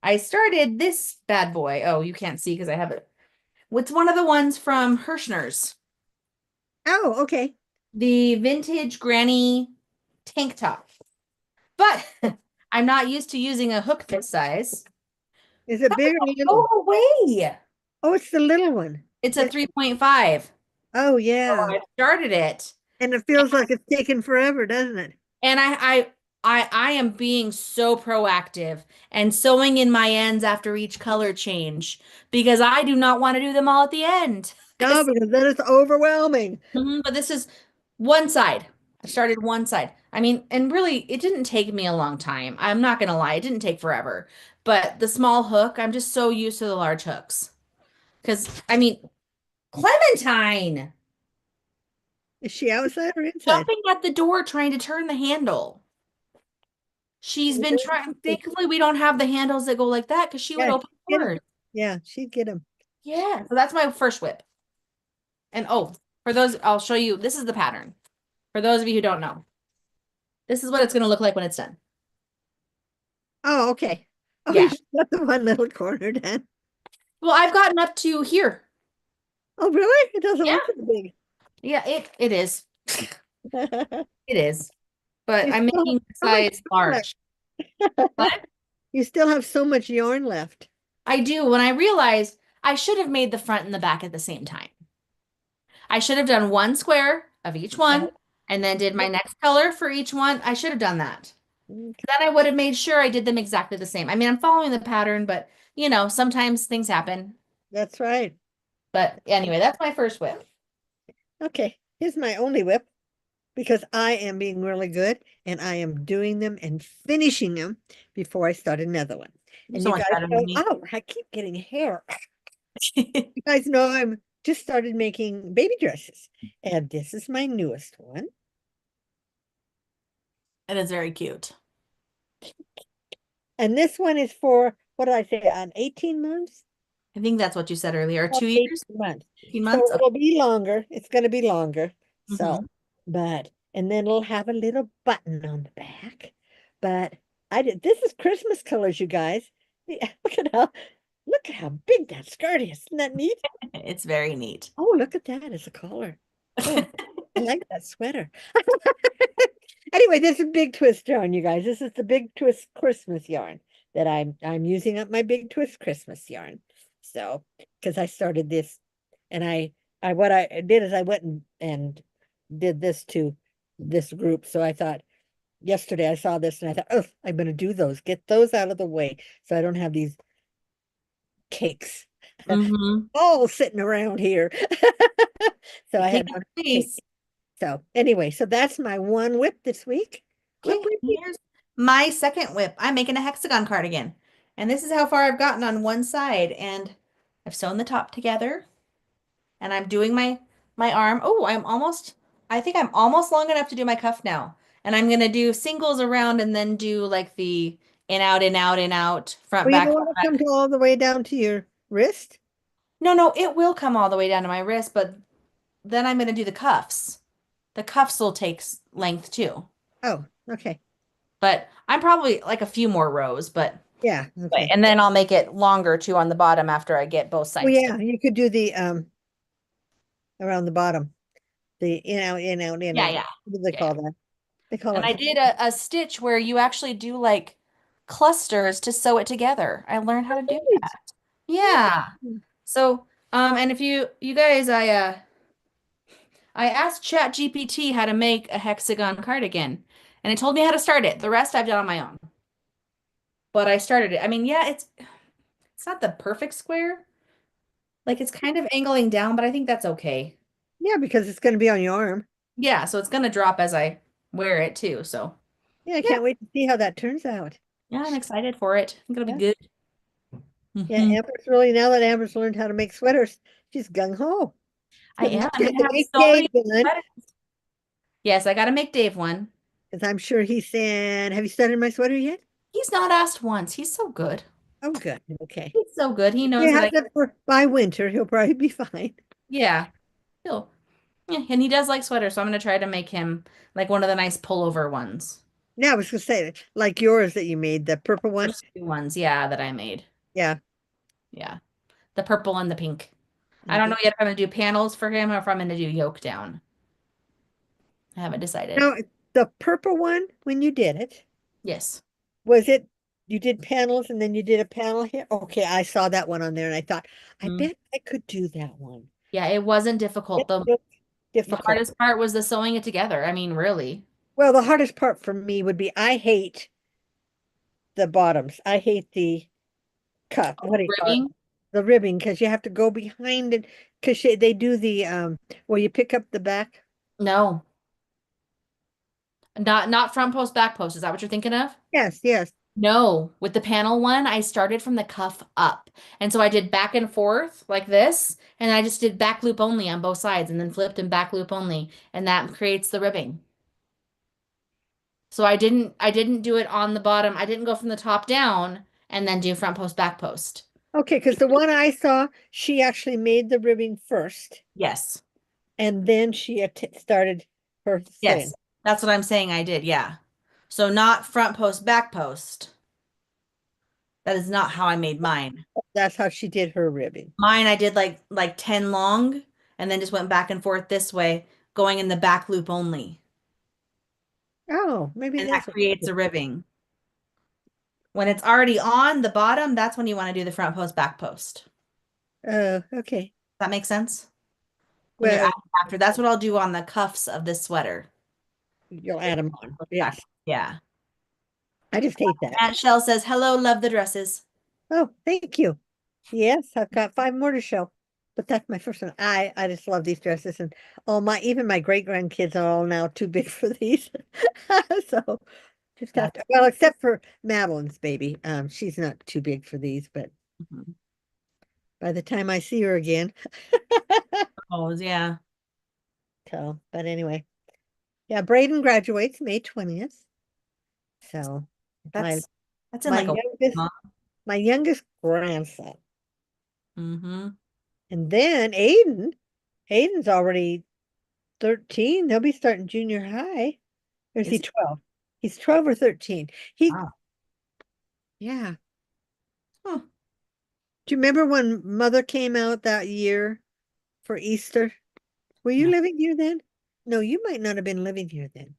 I started this bad boy. Oh, you can't see because I have it. It's one of the ones from Hirschner's, Oh, okay. the vintage granny tank top. But I'm not used to using a hook this size. Is it big or Go little? away. Oh, it's the little one. It's a It's 3.5. oh So yeah. I started it. And it feels like it's taken forever, doesn't it? And I am being so proactive and sewing in my ends after each color change because I do not want to do them all at the end. No, because then it's overwhelming. But this is one side. I started one side. I mean, and really, it didn't take me a long time. I'm not gonna lie, it didn't take forever. But the small hook, I'm just so used to the large hooks. Because, I mean, Clementine Is she outside or inside? jumping at the door trying to turn the handle. She's been trying. Thankfully, we don't have the handles that go like that because she would Yeah, open get him. doors. Yeah, she'd get him. Yeah, so that's my first whip. And oh, for those, I'll show you. This is the pattern. For those of you who don't know, this is what it's going to look like when it's done. Oh, okay. Oh, you Yeah. just got the one little corner then. Well, I've gotten up to here. Oh, really? It doesn't Yeah. look that big. Yeah, it is. It is. But You I'm still have making the so much size yarn left. large. But You still have so much yarn left. I do. When I realized I should have made the front and the back at the same time. I should have done one square of each Yeah. one and then did my next color for each one. I should have done that. Okay, Then I would have made sure I did them exactly the same. I mean, I'm following the pattern, but sometimes things happen. that's right. But anyway, that's my first whip. Okay, here's my only whip because I am being really good and I am doing them and finishing them before I start another one. You're And so you much guys better than know, me. oh, I keep getting hair. You guys know I'm just started making baby dresses. And this is my newest one. It is very cute. And this one is for, what did I say, on 18 months? I think that's what you said earlier. About 2 years, 18 months. 18 So months. Okay. it'll be longer. It's going to be longer. So, Mhm. but, and then it'll have a little button on the back. But this is Christmas colors, you guys. Yeah, look at how big that skirt is. Isn't that neat? It's very neat. Oh, look at that as a collar. Oh, I like that sweater. Anyway, this is big twist yarn, you guys. This is the big twist Christmas yarn that I'm using up my big twist Christmas yarn. So, because I started this and I what I did is I went and did this to this group. So I thought yesterday I saw this and I thought, oh, I'm going to do those, get those out of the way so I don't have these cakes Mm-hmm. all sitting around here. So I Taking had up one cake. space. So anyway, so that's my one whip this week. Whip, Okay, whip, whip. here's my second whip. I'm making a hexagon cardigan. And this is how far I've gotten on one side. And I've sewn the top together. And I'm doing my arm. Oh, I think I'm almost long enough to do my cuff now. And I'm gonna do singles around and then do like the in out, in out, in out, Well, you don't front want to come back. to all the way down to your wrist. No, no, it will come all the way down to my wrist, but then I'm gonna do the cuffs. The cuffs will take length too. Oh, okay. But I'm probably like a few more rows, but Yeah, wait, okay. and then I'll make it longer too on the bottom after I get both Well, sides done. yeah, you could do the around the bottom, the in out, in out, in Yeah, out. yeah. What do they Yeah, yeah. call that? They call And it I did a stitch where you actually do like clusters to sew it together. I learned how to do flappies. that. Yeah. So, and if you guys, I asked ChatGPT how to make a hexagon cardigan, and it told me how to start it. The rest I've done on my own. But I started it. I mean, yeah, it's not the perfect square. Like it's kind of angling down, but I think that's okay. Yeah, because it's going to be on your arm. Yeah, so it's gonna drop as I wear it too. So Yeah, I yeah, can't wait to see how that turns out. yeah, I'm excited for it. I think it'll be Yeah. good. Yeah, Hmm. Amber's really, now that Amber's learned how to make sweaters, she's gung ho. I Now am. she I'm has to gonna have make so Dave many one, sweaters. Yes, I gotta make Dave one. because I'm sure he's saying, have you started my sweater yet? He's not asked once. He's so good. Oh, good. Okay. He's so good. He If he knows that has I, it for by winter, he'll probably be fine. yeah, he'll, yeah, and he does like sweaters, so I'm gonna try to make him like one of the nice pullover ones. Now, I was going to say, like yours that you made, the purple one. First two ones, yeah, that I made. Yeah. Yeah, the purple and the pink. I don't know Mhm. yet if I'm gonna do panels for him or if I'm gonna do yoke down. I haven't decided. Now, the purple one, when you did it, Yes. was it you did panels and then you did a panel here? Okay, I saw that one on there and I thought, I Mm. bet I could do that one. Yeah, it wasn't It difficult. looked The difficult. hardest part was the sewing it together. I mean, really. Well, the hardest part for me would be I hate the bottoms. I hate the cuff. What do you call it? Ribbing? The ribbing, because you have to go behind it because they do the where you pick up the back. No. Not front post, back post. Is that what you're thinking of? Yes, yes. No. With the panel one, I started from the cuff up. And so I did back and forth like this, and I just did back loop only on both sides and then flipped and back loop only, and that creates the ribbing. So I didn't do it on the bottom. I didn't go from the top down and then do front post, back post. Okay, because the one I saw, she actually made the ribbing first, Yes. and then she started her thing. Yes. That's what I'm saying I did. Yeah. So not front post, back post. That is not how I made mine. That's how she did her ribbing. Mine I did like 10 long and then just went back and forth this way, going in the back loop only. Oh, maybe And that's that what she creates did. a ribbing. When it's already on the bottom, that's when you want to do the front post, back post. Okay. That makes sense? When you're Well, adding after, that's what I'll do on the cuffs of this sweater. you'll add them on. Back. Yes. Yeah. I just hate that. Aunt Shell says, hello, love the dresses. Oh, thank you. Yes, I've got 5 more to show. But that's my first one. I just love these dresses and all my even my great grandkids are all now too big for these. So just have That's to well, except for Madeline's baby. She's not too big for these, but mhm. by the time I see her again. Oh, yeah. So, but anyway. Yeah, Braden graduates May 20th. So my That's that's in my like a week, youngest huh? my youngest grandson. Mm-hmm. And then Aiden's already 13. They'll be starting junior high. Or is he Is it? 12? He's 12 or 13. He, Wow. yeah. Huh. Do you remember when Mother came out that year for Easter? Were you No. living here then? No, you might not have been living here then.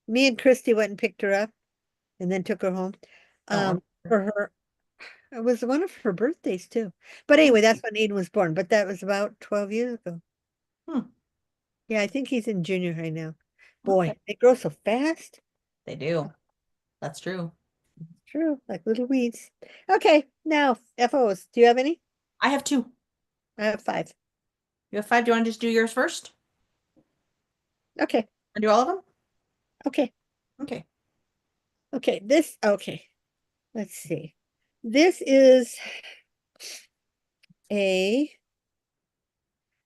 Me and Christy went and picked her up and then took her home. Oh, For her, it was one of her birthdays too. But okay. anyway, that's when Aiden was born. But that was about 12 years ago. Hmm. Yeah, I think he's in junior high now. Okay. Boy, they grow so fast. They do. That's true. True, like little weeds. Okay, now FOs. Do you have any? I have two. I have five. You have five. Do you want to just do yours first? Okay, Or do all of them? okay, Okay. okay. Okay. Let's see. This is a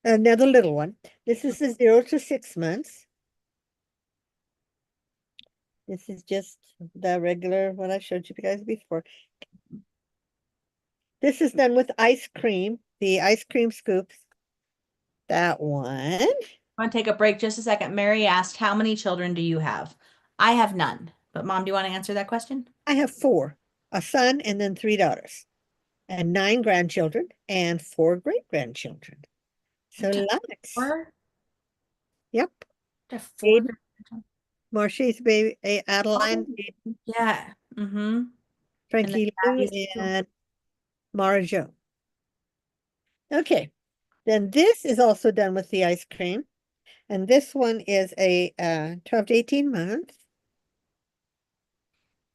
another little one. This is the 0 to 6 months. This is just the regular what I showed you guys before. This is done with ice cream, the ice cream scoops. That one. I want to take a break just a second. Mary asked, how many children do you have? I have none. But Mom, do you want to answer that question? I have four, a son and then three daughters, and nine grandchildren and four great-grandchildren. So To lots. four? Yep. To four? Aiden, Marcy's baby, Oh, Adeline, Aiden, yeah. Mm-hmm. And then Frankie Lou, Abby's too. and Mara Jo. Okay. Then this is also done with the ice cream. And this one is a 12 to 18 months.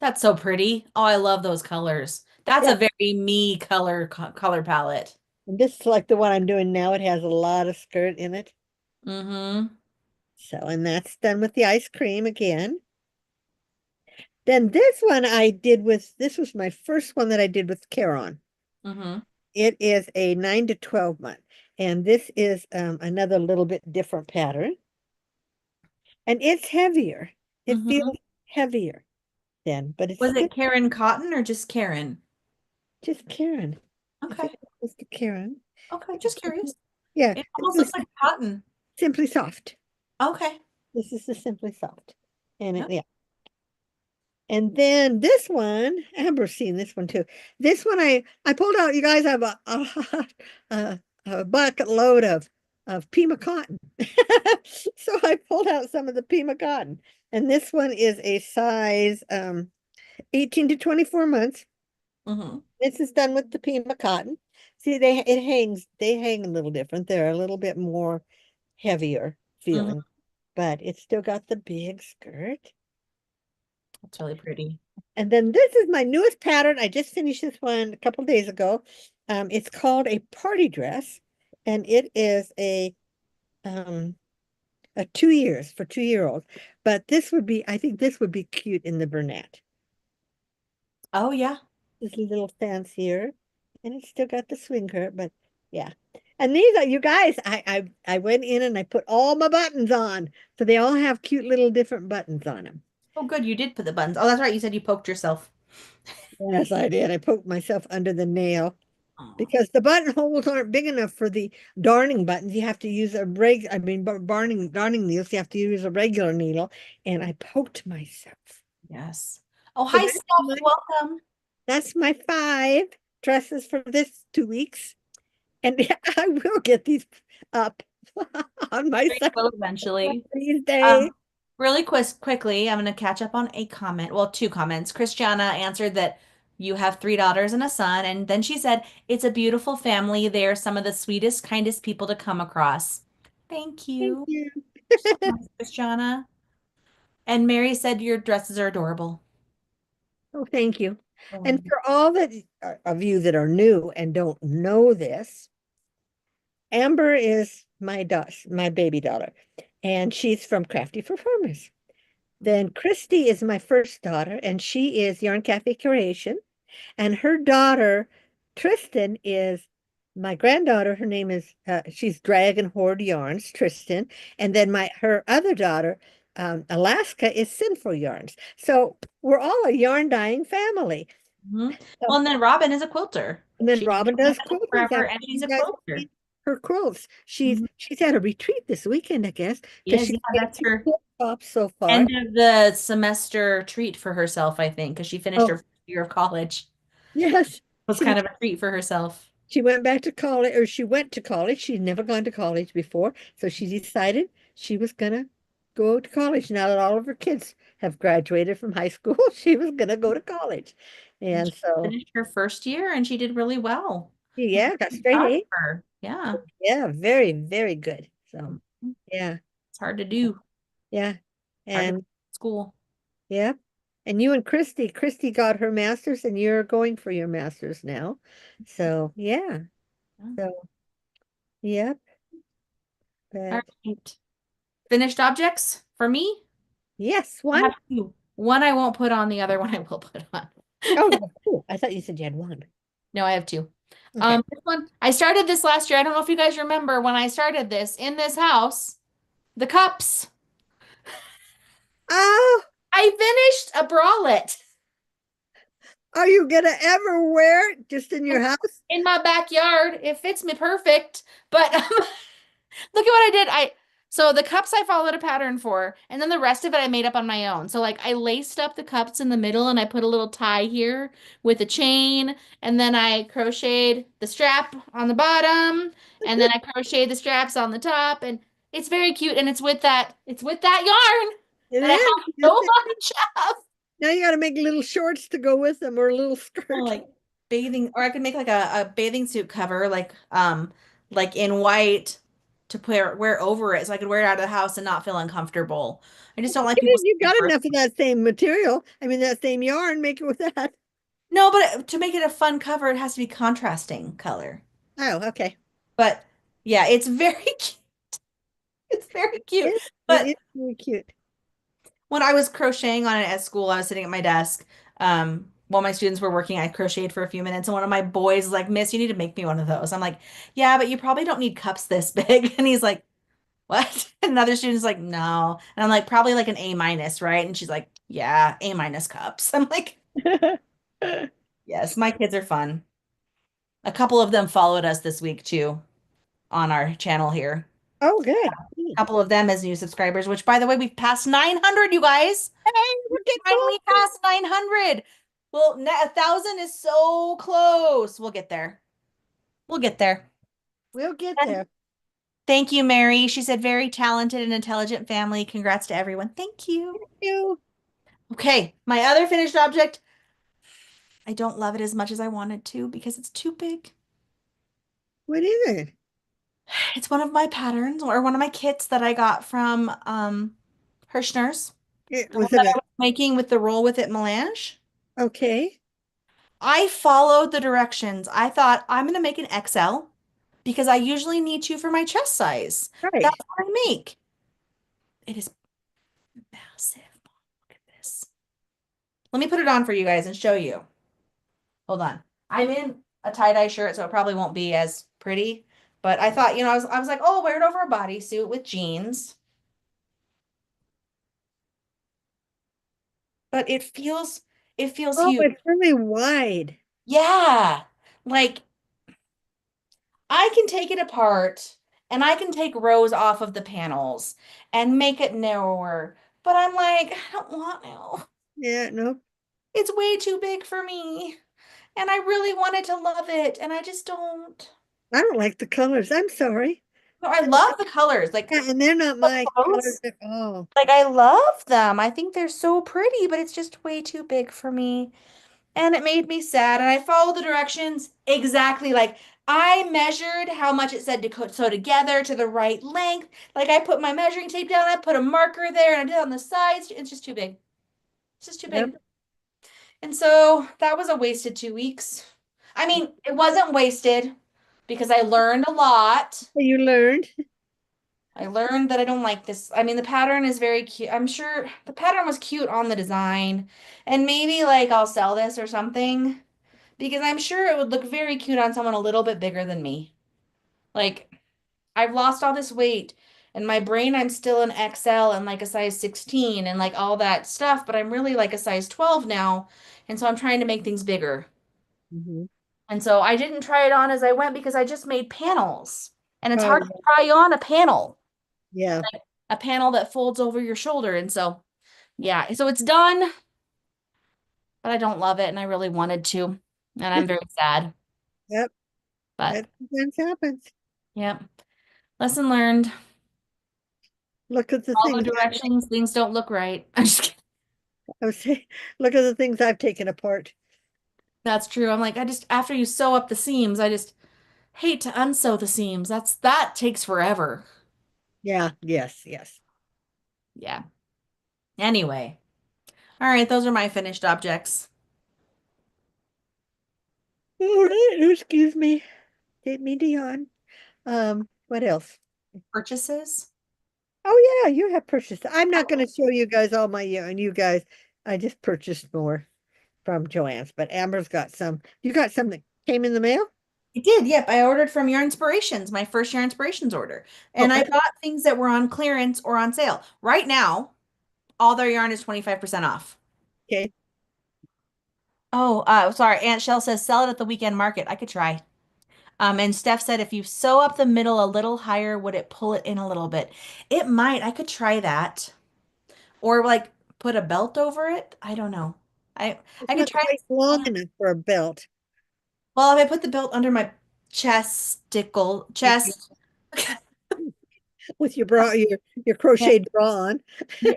That's so pretty. Oh, I love those colors. That's Yeah. a very me color palette. And this is like the one I'm doing now. It has a lot of skirt in it. Mm-hmm. So, and that's done with the ice cream again. Then this one I did with, this was my first one that I did with Caron. Mm-hmm. It is a 9 to 12 month. And this is another little bit different pattern. And it's heavier. It Mm-hmm. feels heavier then, but it's Was still it Karen Cotton or just Karen? just Karen. I Okay. think it was the Karen. Okay. Just curious. Yeah, It it almost was looks like cotton. Simply Soft. Okay. This is the Simply Soft. And it, Yep. yeah. And then this one, Amber's seen this one too. This one I pulled out, you guys have a bucket load of Pima cotton. So I pulled out some of the Pima cotton. And this one is a size 18 to 24 months. Mm-hmm. This is done with the Pima cotton. See, they hang a little different. They're a little bit more heavier Mm-hmm. feeling, but it's still got the big skirt. That's really pretty. And then this is my newest pattern. I just finished this one a couple days ago. It's called a party dress, and it is a 2 years for 2-year-olds. But this would be, I think this would be cute in the brunette. Oh yeah. This little fancier, and it's still got the swing skirt, but yeah. And these are you guys. I went in and I put all my buttons on, so they all have cute little different buttons on them. Oh, good. You did put the buttons. Oh, that's right. You said you poked yourself. Yes, I did. I poked myself under the nail. Oh, Because the buttonholes aren't big enough for the darning buttons. You have to use a I mean, darning needles. You have to use a regular needle. And I poked myself. yes. Oh, So hi, Steph. Welcome. that's my five dresses for this 2 weeks. And I will get these up on my Sure you site will eventually. these days. Um, really quickly, I'm going to catch up on a comment. Well, two comments. Christiana answered that you have three daughters and a son, and then she said, it's a beautiful family. They are some of the sweetest, kindest people to come across. Thank Thank you you. so much, Christiana. And Mary said your dresses are adorable. Oh, thank you. And Oh. for all that of you that are new and don't know this, Amber is my baby daughter, and she's from Crafty for Farmers. Then Christy is my first daughter, and she is Yarn Cafe Creation. And her daughter, Tristan, is my granddaughter. Her name is she's Dragon Horde Yarns, Tristan. And then her other daughter, Alaska, is Sinful Yarns. So we're all a yarn dyeing family. Mhm. So, Well, and then Robin is a quilter. and then She's Robin been does at it quilting. forever, That and she's you a guys have quilter. seen her quilts. She's Mhm. she's at a retreat this weekend, I guess, She because is, she's yeah, made that's two her quilt tops so far. end of the semester treat for herself, I think, because she finished her Oh, first year of college. yes. Was kind of a treat for herself. She went back to college, or she went to college. She'd never gone to college before. So she decided she was gonna go to college. Now that all of her kids have graduated from high school, she was gonna go to college. And And she so, finished her first year and she did really well. I'm yeah, got really straight proud of A. her. Yeah. Yeah, very, very good. So, yeah, It's hard to do. yeah. Hard to do And at school. yeah. And you and Christy got her master's and you're going for your master's now. So, yeah. Yeah. So, yep. All But right. Finished objects for me? yes, I one. have two. One I won't put on, the other one I will put on. Oh, you have two. I thought you said you had one. No, I have two. Okay. This one, I started this last year. I don't know if you guys remember when I started this in this house, the cups. Oh, I finished a bralette are you gonna ever wear it just in your house? in my backyard. It fits me perfect. But look at what I did. So the cups I followed a pattern for, and then the rest of it I made up on my own. So like I laced up the cups in the middle and I put a little tie here with a chain, and then I crocheted the strap on the bottom, and then I crocheted the straps on the top, and it's very cute and it's with that yarn It that I is. have Yes, so much of. now you got to make little shorts to go with them or a little Oh, skirt. like bathing, or I could make like a bathing suit cover, like in white to wear over it, so I could wear it out of the house and not feel uncomfortable. I just don't like people You seeing got my. enough of that same material. I mean, that same yarn, make it with that. No, but to make it a fun cover, it has to be contrasting color. Oh, okay. But yeah, it's very cute. It's very cute. It But is really cute. when I was crocheting on it at school, I was sitting at my desk. While my students were working, I crocheted for a few minutes, and one of my boys was like, "Miss, you need to make me one of those." I'm like, "Yeah, but you probably don't need cups this big." And he's like, "What?" And another student's like, "No." And I'm like, "Probably like an A minus, right?" And she's like, "Yeah, A minus cups." I'm like, "Yes, my kids are fun." A couple of them followed us this week too on our channel here. Oh, good. A couple of them as new subscribers, which by the way, we've passed 900, you guys. Hey, we're We getting finally close. passed 900. Well, 1,000 is so close. We'll get there. We'll get there. We'll get And there. thank you, Mary. She said, very talented and intelligent family. Congrats to everyone. Thank you. You. Okay, my other finished object. I don't love it as much as I wanted to because it's too big. What is it? It's one of my patterns or one of my kits that I got from Hirschner's, It the one was it that a I was making with the roll with it melange. okay? I followed the directions. I thought I'm going to make an XL because I usually need to for my chest size. That's Right. what I make. It is massive. Look at this. Let me put it on for you guys and show you. Hold on. I'm in a tie-dye shirt, so it probably won't be as pretty. But I thought, I was like, oh, I'll wear it over a bodysuit with jeans. But it feels Oh, huge. it's really wide. Yeah. Like I can take it apart and I can take rows off of the panels and make it narrower. But I'm like, I don't want to. Yeah, no, It's way too big for me. And I really wanted to love it, and I just don't. I don't like the colors. I'm sorry. No, I love the colors. Like Yeah, and they're not the my colors clothes. at all. Like I love them. I think they're so pretty, but it's just way too big for me. And it made me sad. And I followed the directions exactly. Like I measured how much it said to sew together to the right length. Like I put my measuring tape down, I put a marker there, and I did it on the sides. It's just too big. It's just too Yep. big. And so that was a wasted 2 weeks. I mean, it wasn't wasted because I learned a lot. You learned. I learned that I don't like this. I mean, the pattern is very cute. I'm sure the pattern was cute on the design. And maybe like I'll sell this or something because I'm sure it would look very cute on someone a little bit bigger than me. Like I've lost all this weight. In my brain, I'm still an XL and like a size 16 and like all that stuff, but I'm really like a size 12 now. And so I'm trying to make things bigger. Hmm. And so I didn't try it on as I went because I just made panels. And it's hard to Oh, try on yeah. a panel that folds over your shoulder. And so, yeah, so it's done, but I don't love it and I really wanted to. And I'm very sad. Yep. But That sometimes happens. yeah, lesson learned. Look at the Follow things directions, things don't look right. I'm just kidding. I was saying, look at the things I've taken apart. That's true. I'm like, after you sew up the seams, I just hate to unsew the seams. That takes forever. Yeah, yes, yes. Yeah. Anyway. All right, those are my finished objects. All right, excuse me. Didn't mean to yawn. What else? Purchases. Oh yeah, you have purchased. I'm not going to show you guys all my yarn. You guys, I just purchased more from Joann's, but Amber's got some. You got some that came in the mail? I did, yep. I ordered from Your Inspirations, my first Your Inspirations order. Oh, And I bought things that were on clearance or on sale. Right now, all their yarn is 25% off. okay. Oh, sorry. Aunt Shell says sell it at the weekend market. I could try. And Steph said if you sew up the middle a little higher, would it pull it in a little bit? It might. I could try that. Or like put a belt over it. I don't know. I It's I could not try. quite long enough for a belt. Well, if I put the belt under my With your, chest. with your bra, your crocheted bra on. Yeah.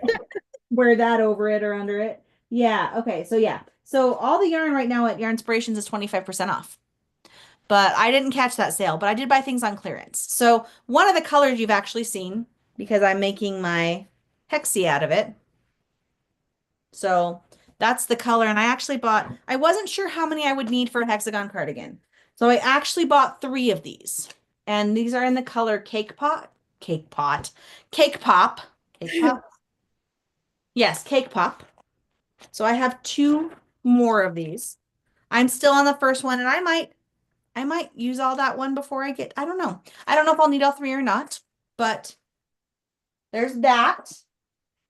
Wear that over it or under it. Yeah. Okay. So yeah. So all the yarn right now at Yarn Inspirations is 25% off. But I didn't catch that sale, but I did buy things on clearance. So one of the colors you've actually seen because I'm making my hexie out of it. So that's the color. And I actually bought, I wasn't sure how many I would need for a hexagon cardigan. So I actually bought 3 of these. And these are in the color cake pot, cake pop. Yes, cake pop. So I have 2 more of these. I'm still on the first one and I might use all that one before I get, I don't know. I don't know if I'll need all 3 or not, but there's that.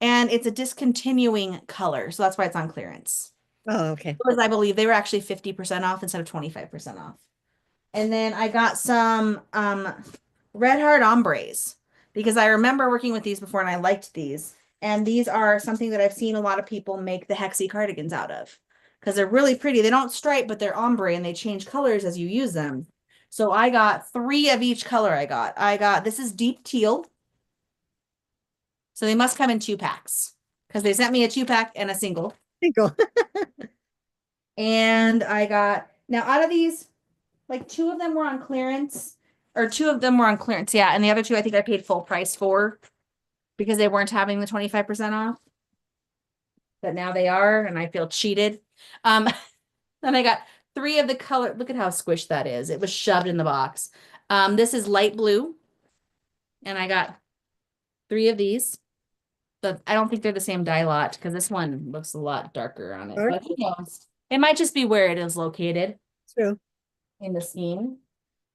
And it's a discontinuing color. So that's why it's on clearance. Oh, okay. Because I believe they were actually 50% off instead of 25% off. And then I got some Red Heart Ombres because I remember working with these before and I liked these. And these are something that I've seen a lot of people make the hexie cardigans out of because they're really pretty. They don't stripe, but they're ombre and they change colors as you use them. So I got 3 of each color this is deep teal. So they must come in 2 packs because they sent me a 2-pack and a single. There you go. And I got, now out of these, like 2 of them were on clearance, or 2 of them were on clearance. Yeah. And the other 2, I think I paid full price for because they weren't having the 25% off. But now they are, and I feel cheated. Um, then I got 3 of the color. Look at how squished that is. It was shoved in the box. This is light blue, and I got 3 of these. But I don't think they're the same dye lot because this one looks a lot darker on it. Dark. But who knows? It might just be where it is located True. in the scheme.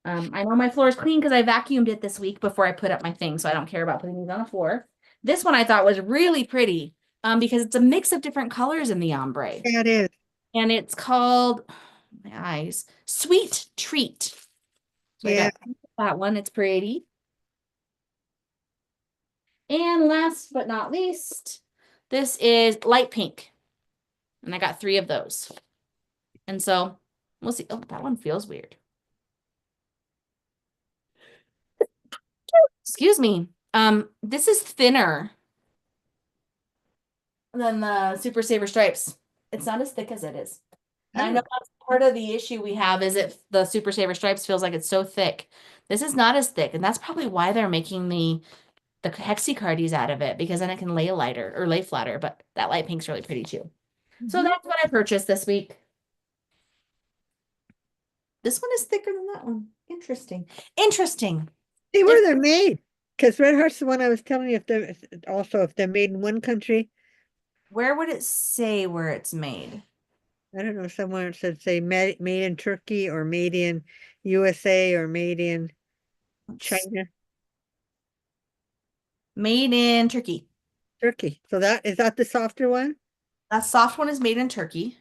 I know my floor is clean because I vacuumed it this week before I put up my thing, so I don't care about putting these on the floor. This one I thought was really pretty because it's a mix of different colors in the ombre. Yeah, it is. And it's called, my eyes, Sweet Treat. So I Yeah. got that one. It's pretty. And last but not least, this is light pink. And I got 3 of those. And so we'll see. Oh, that one feels weird. Excuse me. This is thinner than the Super Saver Stripes. It's not as thick as it is. And I know Oh, that's part of the issue we have is if the Super Saver Stripes feels like it's so thick. This is not as thick, and that's probably why they're making the hexie out of it because then it can lay lighter or lay flatter. But that light pink's really pretty too. So mhm. that's what I purchased this week. This one is thicker than that one. Interesting. Interesting. See where Different. they're made. Because Red Heart's the one I was telling you if they're made in one country. Where would it say where it's made? I don't know, somewhere it said say made in Turkey or made in USA or made in China. Made in Turkey. Turkey. So that is that the softer one? That soft one is made in Turkey.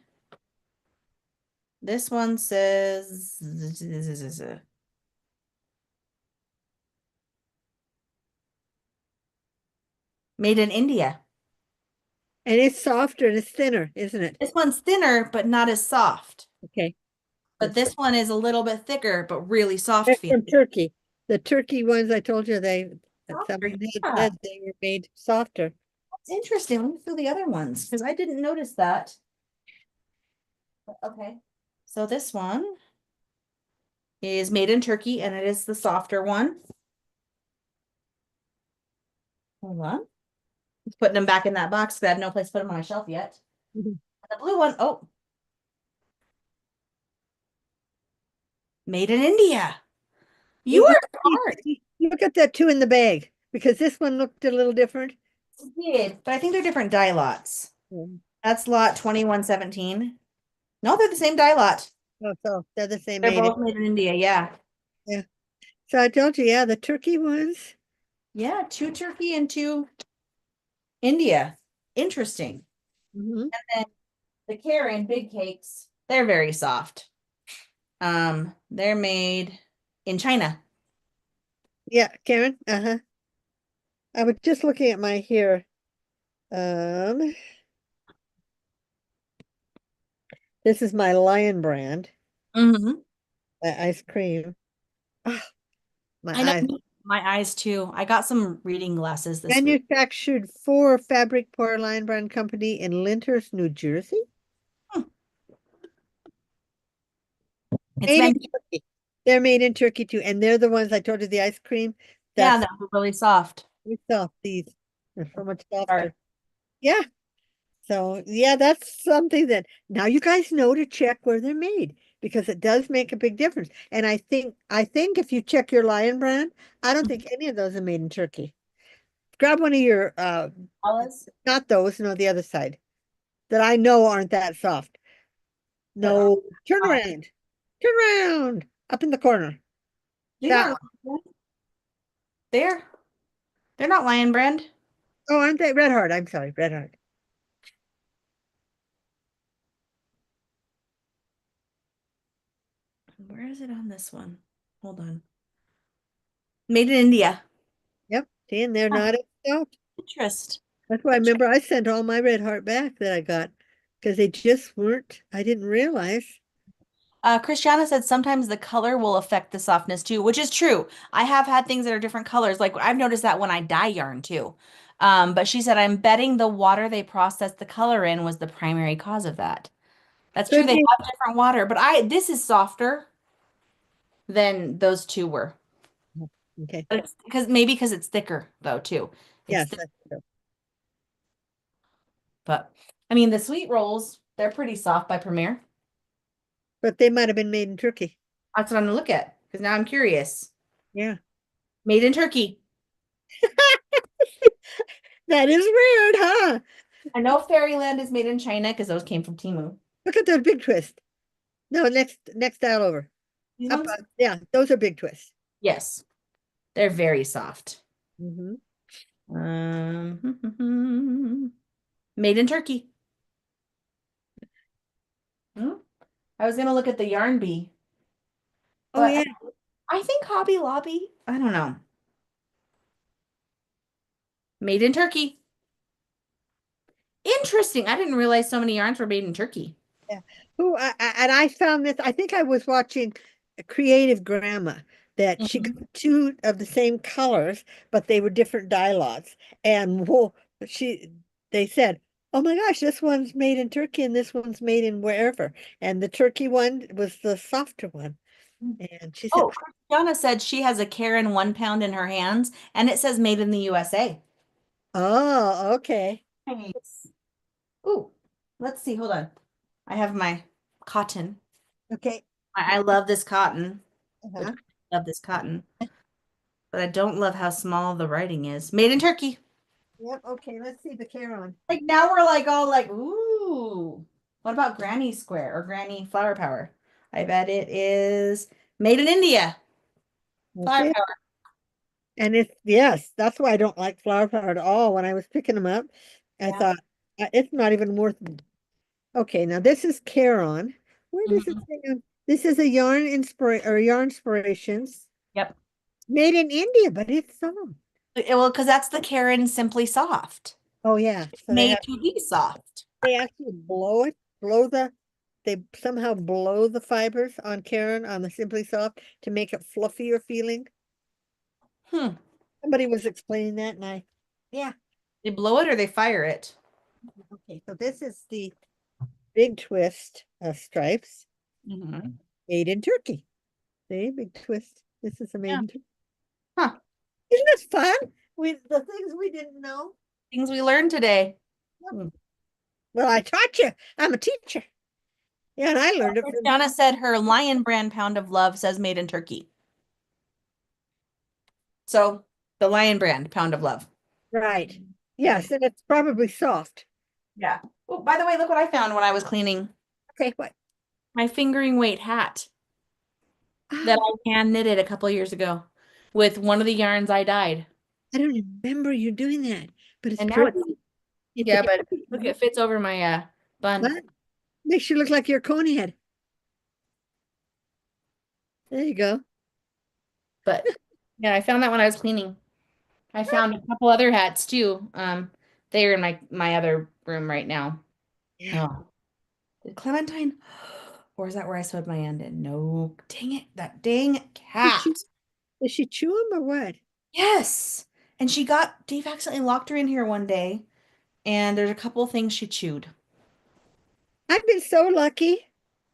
This one says made in India. And it's softer and it's thinner, isn't it? This one's thinner, but not as soft. Okay. But It's this one is a little bit thicker, but really soft they're feeling. from Turkey. The Turkey ones I told you Softer, someone had yeah. said they were made softer. That's interesting. Let me feel the other ones because I didn't notice that. Okay. So this one is made in Turkey and it is the softer one. Hold on. Just putting them back in that box because I have no place to put them on my shelf yet. Mhm. The blue one, oh, made in India. You You are can smart. look at that two in the bag because this one looked a little different. Did, but I think they're different dye lots. Mm. That's lot 2117. No, they're the same dye lot. Oh, so they're the same They're made in. both made in India. Yeah. Yeah. So I told you, yeah, the turkey ones. Yeah, two Turkey and two India. Interesting. Hmm. And then the Karen big cakes, they're very soft. They're made in China. Yeah, Karen. Uh-huh. I was just looking at my here. Um, this is my Lion brand Hmm. ice cream. Oh, my I know eyes. my eyes too. I got some reading glasses this week. Manufactured for Fabric Pour Lion Brand Company in Lyndhurst, New Jersey. Hmm. It's Made in been, Turkey. They're made in Turkey too, and they're the ones I told you the ice cream. yeah, That's they're really soft. we soft. These they're so much Sorry. softer. Yeah. So yeah, that's something that now you guys know to check where they're made because it does make a big difference. And I think if you check your Lion brand, I don't think any of those are made in Turkey. Grab one of your Alice, not those, no, the other side that I know aren't that soft. that are No, turn soft. around. Turn around. Up in the corner. These That aren't they're they're not Lion Brand. oh, aren't they Red Heart? I'm sorry, Red Heart. Where is it on this one? Hold on. Made in India. Yep. See, and they're Huh, not as soft. interest. That's why I remember I sent all my Red Heart back that I got because they just weren't, I didn't realize. Christiana said sometimes the color will affect the softness too, which is true. I have had things that are different colors. Like I've noticed that when I dye yarn too. But she said, I'm betting the water they processed the color in was the primary cause of that. That's true. Could They be. have different water, but this is softer than those two were. Okay. But it's because it's thicker though too. It's Yes, thick, that's true. but I mean the sweet rolls, they're pretty soft by Premier. But they might have been made in Turkey. That's what I'm gonna look at because now I'm curious. Yeah. Made in Turkey. That is weird, huh? I know Fairyland is made in China because those came from Temu. Look at that big twist. No, next dial over. These Up, ones? up. Yeah, those are big twists. Yes, they're very soft. Hmm. Made in Turkey. Hmm? I was gonna look at the yarn bee, Oh but yeah. I think Hobby Lobby. I don't know. Made in Turkey. Interesting. I didn't realize so many yarns were made in Turkey. Yeah. And I found this, I think I was watching a Creative Grandma that she got Mhm. two of the same colors, but they were different dye lots. And whoa, they said, oh my gosh, this one's made in Turkey and this one's made in wherever. And the Turkey one was the softer one. And she said, Oh, Christiana said she has a Karen 1 pound in her hands, and it says made in the USA. oh, okay. Nice. Ooh, let's see. Hold on. I have my cotton. Okay. I love this cotton. Which Uh-huh. I love this cotton, but I don't love how small the writing is. Made in Turkey. Yep. Okay. Let's see the Caron. Like now we're like all like, ooh. What about Granny Square or Granny Flower Power? I bet it is made in India. Flower Okay. Power. And it's, yes, that's why I don't like flower power at all. When I was picking them up, I Yeah. thought it's not even worth. Okay, now this is Caron. Where does it Mhm. say this is a yarn inspirations Yep. made in India, but it's soft. Well, because that's the Karen Simply Soft. Oh yeah, so Made to be soft. they actually blow it, blow the they somehow blow the fibers on Caron on the Simply Soft to make it fluffier feeling. Hmm. Somebody was explaining that, and yeah. They blow it or they fire it. Okay, so this is the big twist stripes Hmm. made in Turkey. See, big twist. This is a made Yeah. in Turkey. Huh. Isn't this fun? the things we didn't know. Things we learned today. Yep. Hmm. Well, I taught you. I'm a teacher. Yeah, and I learned it from Christiana said her Lion brand pound of love says made in Turkey. So the Lion brand pound of love. right. Okay. Yes, and it's probably soft. Yeah. Oh, by the way, look what I found when I was cleaning Okay, what? my fingering weight hat that Oh, I hand knitted a couple years ago with one of the yarns I dyed. I don't remember you doing that, but it's And now pretty. it's, It's yeah, but happy. look, it fits over my bun. What? Makes you look like your coney head. There you go. But yeah, I found that when I was cleaning. I found a couple other hats too. They're in my other room right now. Yeah. Oh, did Clementine, or is that where I sewed my end in? No, dang it, that dang Did she cat. did she chew them or what? Yes, and she got Dave accidentally locked her in here one day, and there's a couple of things she chewed. I've been so lucky. It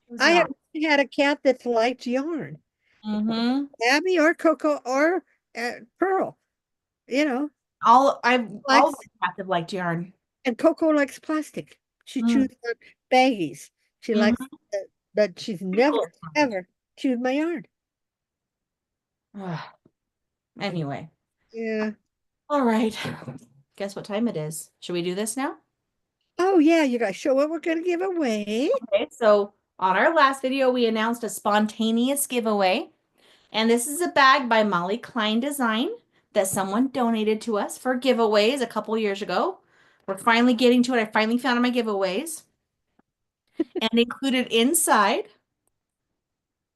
was I have not. had a cat that's liked yarn. Mm-hmm. Abby or Coco or Pearl, you know, All likes my cats have liked yarn. and Coco likes plastic. She Mm. chews on baggies. She likes Mm-hmm. but she's Pretty never cool. ever chewed my yarn. Anyway, Yeah. all right. Guess what time it is? Should we do this now? Oh yeah, you guys show what we're gonna give away. Okay, so on our last video, we announced a spontaneous giveaway, and this is a bag by Molly Klein Design that someone donated to us for giveaways a couple years ago. We're finally getting to it. I finally found my giveaways, and included inside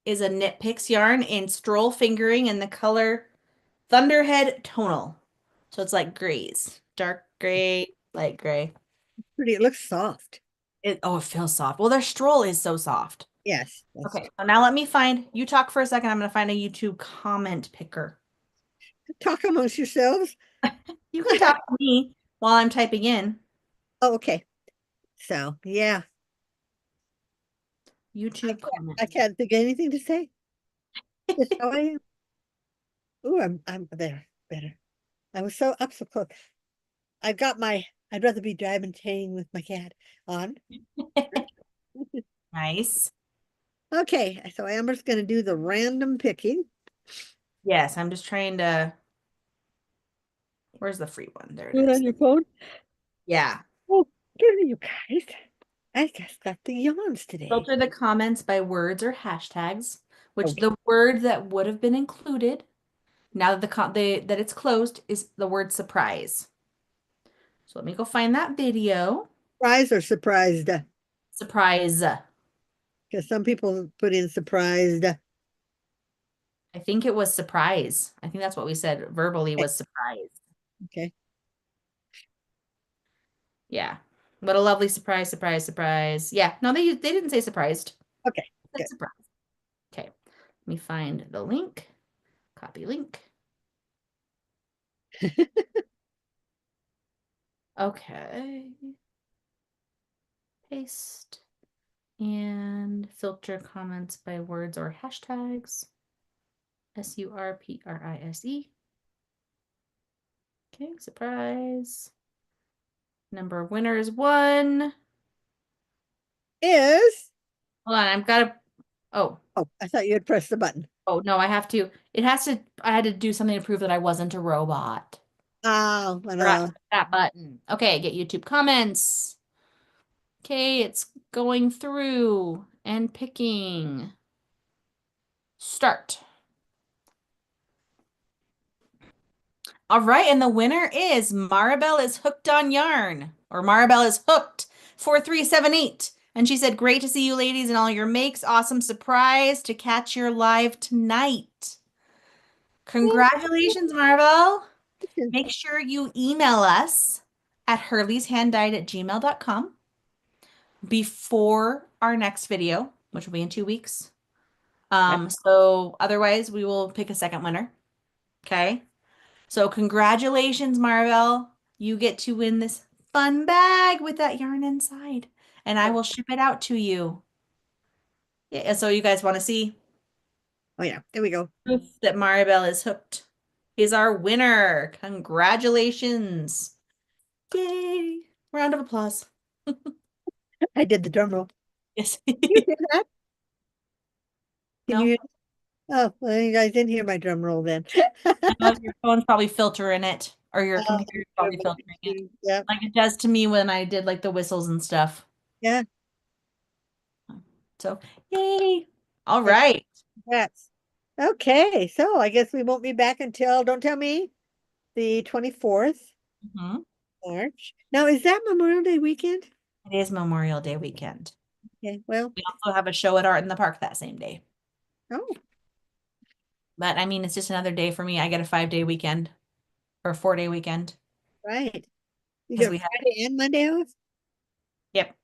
is a Knit Picks yarn in stroll fingering in the color Thunderhead Tonal. So it's like grays, dark gray, light gray. Pretty, it looks soft. It feels soft. Well, their stroll is so soft. Yes, that's Okay, so now let me find, you talk for a second. I'm going to find a YouTube comment picker. talk amongst yourselves. You can talk to me while I'm typing in Oh, okay. So yeah, YouTube comment. I can't think of anything to say. That's how I am. Ooh, I'm there. Better. I was so up so close. I got my I'd rather be driving chain with my cat on. Nice. Okay, so Amber's gonna do the random picking. Yes, I'm just trying to, where's the free one? There it Do it on is. your phone. Yeah. Oh, good you guys. I just got the yawns today. Filter the comments by words or hashtags, which Okay. the word that would have been included now that that it's closed is the word surprise. So let me go find that video. Surprised or surprised? Surprise. Because some people put in surprised. I think it was surprise. I think that's what we said verbally Okay. was surprise. Okay. Yeah. What a lovely surprise, surprise, surprise. Yeah. No, they didn't say surprised. Okay. They said surprise. Okay. Let me find the link. Copy link. Good. Okay. Paste and filter comments by words or hashtags. Surprise. Okay, surprise. Number of winners one. Is Hold on, I've got to. Oh, oh, I thought you had pressed the button. oh no, I have to. It has to. I had to do something to prove that I wasn't a robot. Oh, I Forgot to know. hit that button. Okay, get YouTube comments. Okay, it's going through and picking. Start. All right, and the winner is Maribel is hooked on yarn, or Maribel is hooked 4378. And she said, great to see you ladies and all your makes. Awesome surprise to catch your live tonight. Congratulations, Maribel. Make sure you email us at hurleyshanddyed@gmail.com before our next video, which will be in 2 weeks. Yep. So otherwise we will pick a second winner. Okay. So congratulations, Maribel. You get to win this fun bag with that yarn inside, and I will ship it out to you. Yeah, so you guys want to see Oh yeah, there we go. proof that Maribel is hooked? is our winner. Congratulations. Yay. Round of applause. I did the drum roll. Yes. You hear that? Can you No, hear? Oh, well, you guys didn't hear my drum roll then. no, your phone's probably filtering it, or your Oh, computer's probably filtering it. yeah, Like it does to me when I did like the whistles and stuff. yeah. So, yay. All So right. congrats. Okay, so I guess we won't be back until, don't tell me, the 24th Mhm. March. Now, is that Memorial Day weekend? It is Memorial Day weekend. Okay, well, We also have a show at Art in the Park that same day. oh, But I mean, it's just another day for me. I get a 5-day weekend or a 4-day weekend right. You because got we have, Friday and Monday off? yep.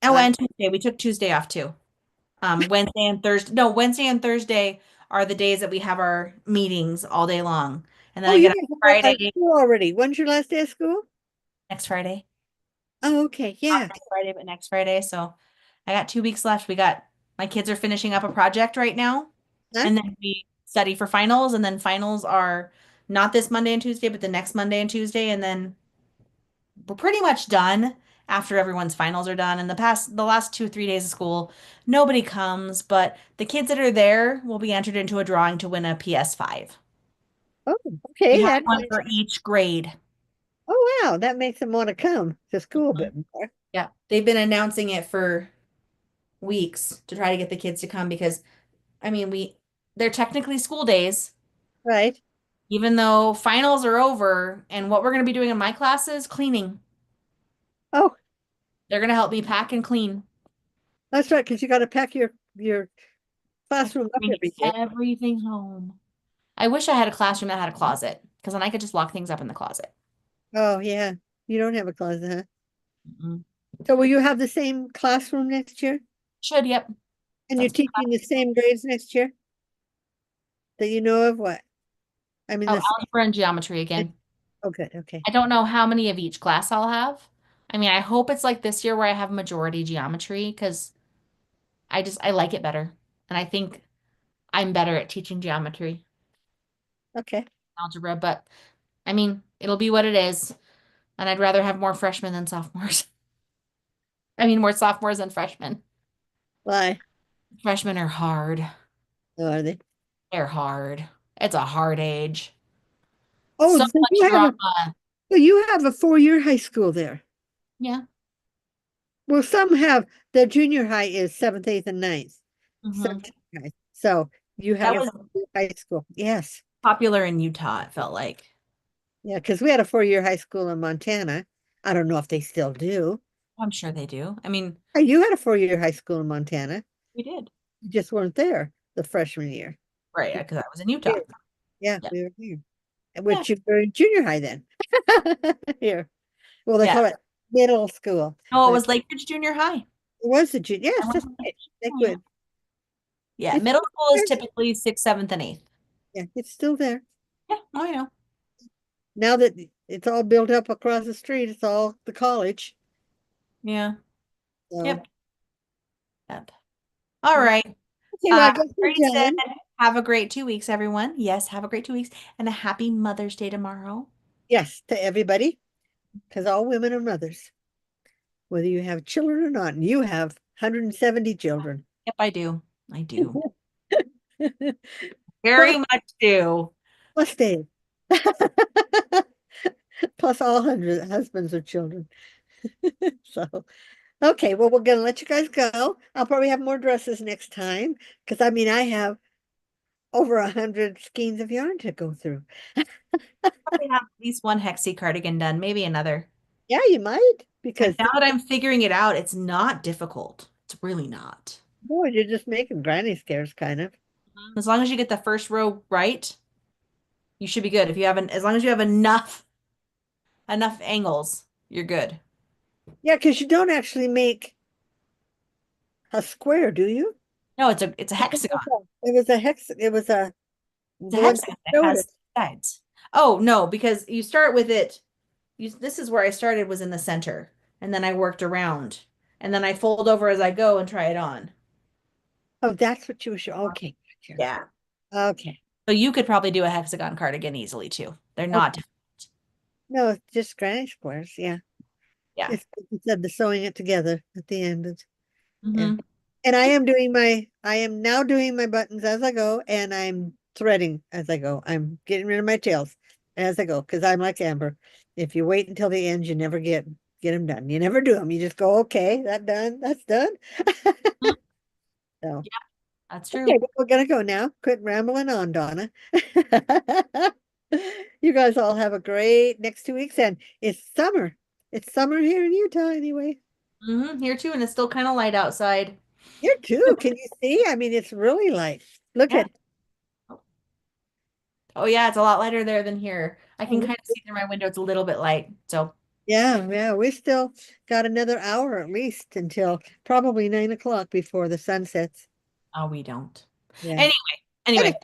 Oh, Wow. and Tuesday. We took Tuesday off too. Wednesday and Thursday. No, Wednesday and Thursday are the days that we have our meetings all day long. And then Oh, I you get a guys are out of Friday, school already. When's your last day of school? next Friday. Oh, okay, Not yeah. this Friday, but next Friday. So I got 2 weeks left. My kids are finishing up a project right now. Huh? And then we study for finals. And then finals are not this Monday and Tuesday, but the next Monday and Tuesday. And then we're pretty much done after everyone's finals are done. And the last 2, 3 days of school, nobody comes, but the kids that are there will be entered into a drawing to win a PS5. Oh, We okay, have that one for each grade. oh wow, that makes them want to come to school a bit more. Yeah, they've been announcing it for weeks to try to get the kids to come because I mean, they're technically school days, Right. even though finals are over. And what we're going to be doing in my classes, cleaning. Oh, They're going to help me pack and clean. that's right, because you got to pack your I have to classroom up bring every day. everything home. I wish I had a classroom that had a closet because then I could just lock things up in the closet. Oh, yeah. You don't have a closet, huh? Mm-mm. So will you have the same classroom next year? Should, yep. And you're That's teaching the same grades next year that you know of? What? I mean, oh, this. algebra and geometry again. Oh, good. Okay. I don't know how many of each class I'll have. I mean, I hope it's like this year where I have majority geometry because I like it better. And I think I'm better at teaching geometry, Okay. algebra, but I mean, it'll be what it is. And I'd rather have more freshmen than sophomores. I mean, more sophomores than freshmen. Why? Freshmen are hard. Oh, are they? They're hard. It's a hard age. Oh, So so much drama. you have a 4-year high school there. Yeah. Well, some have their junior high is seventh, eighth, and ninth. Some Hmm. high. So you have That a was 4-year high school. Yes. popular in Utah, it felt like. Yeah, because we had a 4-year high school in Montana. I don't know if they still do. I'm sure they do. I mean, Hey, you had a 4-year high school in Montana. we did. You just weren't there the freshman year. Right, We because I was in were Utah. here. Yeah, Yeah. we were here. Yeah. Which you were in junior high then. Here. Well, they Yeah. call it middle school, No, it but was Lake Ridge Junior High. it was the junior. I Yes, went that's to Lake right. Ridge. Oh, yeah. Liquid. Yeah. It's Middle still school is there. typically sixth, seventh, and eighth. Yeah, it's still there. Yeah. Oh, I know. Now that it's all built up across the street, it's all the college. Yeah. So, Yep. Yep. All yeah. right. Okay, well, I guess we're Brady said, done. have a great 2 weeks, everyone. Yes, have a great 2 weeks and a happy Mother's Day tomorrow. Yes, to everybody, because all women are mothers, whether you have children or not. And you have 170 children. Yep, I do. I do. Plus, Very much do. plus Dave. Plus all 100 husbands or children. So, okay, well, we're gonna let you guys go. I'll probably have more dresses next time because I mean I have over 100 skeins of yarn to go through. Probably have at least one hexie cardigan done, maybe another. Yeah, you might Like because now that I'm figuring it out, it's not difficult. It's really not. boy, you're just making granny scares kind of. As long as you get the first row right, you should be good. If you haven't, as long as you have enough angles, you're good. Yeah, because you don't actually make a square, do you? No, it's a hexagon. It was a hex. It was a It's a the one that hexagon that showed has it. sides. Oh, no, because you start with it. This is where I started was in the center, and then I worked around, and then I fold over as I go and try it on. Oh, that's what you were showing. Okay, gotcha. Yeah. Okay. So you could probably do a hexagon cardigan easily too. They're not Okay. difficult. No, it's just granny squares. Yeah. Yeah. Just like you said, the sewing it together at the end. Yeah. Hmm. And I am now doing my buttons as I go, and I'm threading as I go. I'm getting rid of my tails as I go, because I'm like Amber. If you wait until the end, you never get them done. You never do them. You just go, okay, that done, that's done. So, Yeah, that's okay, true. well, we're gonna go now. Quit rambling on, Donna. You guys all have a great next 2 weeks, and it's summer. It's summer here in Utah anyway. Here too, and it's still kind of light outside. Here too. Can you see? I mean, it's really light. Look Yeah. at Oh yeah, it's a lot lighter there than here. I can oh, kind of see through my window. It's a little bit light. So, yeah, yeah. We still got another hour at least until probably 9 o'clock before the sun sets. oh, we don't. Yeah. Anyway, Anyway, anyway.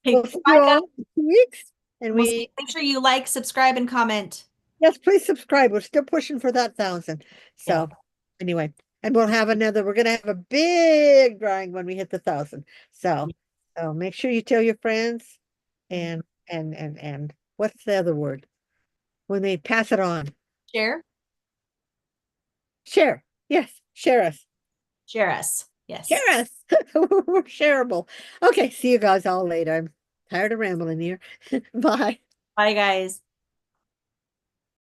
we'll Hey, see bye you guys. all in 2 weeks. And We'll see. Make sure you like, subscribe, and comment. yes, please subscribe. We're still pushing for that 1,000. Yeah. So anyway, and we're gonna have a big drawing when we hit the 1,000. So make sure you tell your friends and what's the other word? When they pass it on. Share. Share. Yes, share us. Share us. Share Yes. us. We're shareable. Okay, see you guys all later. I'm tired of rambling here. Bye. Bye guys.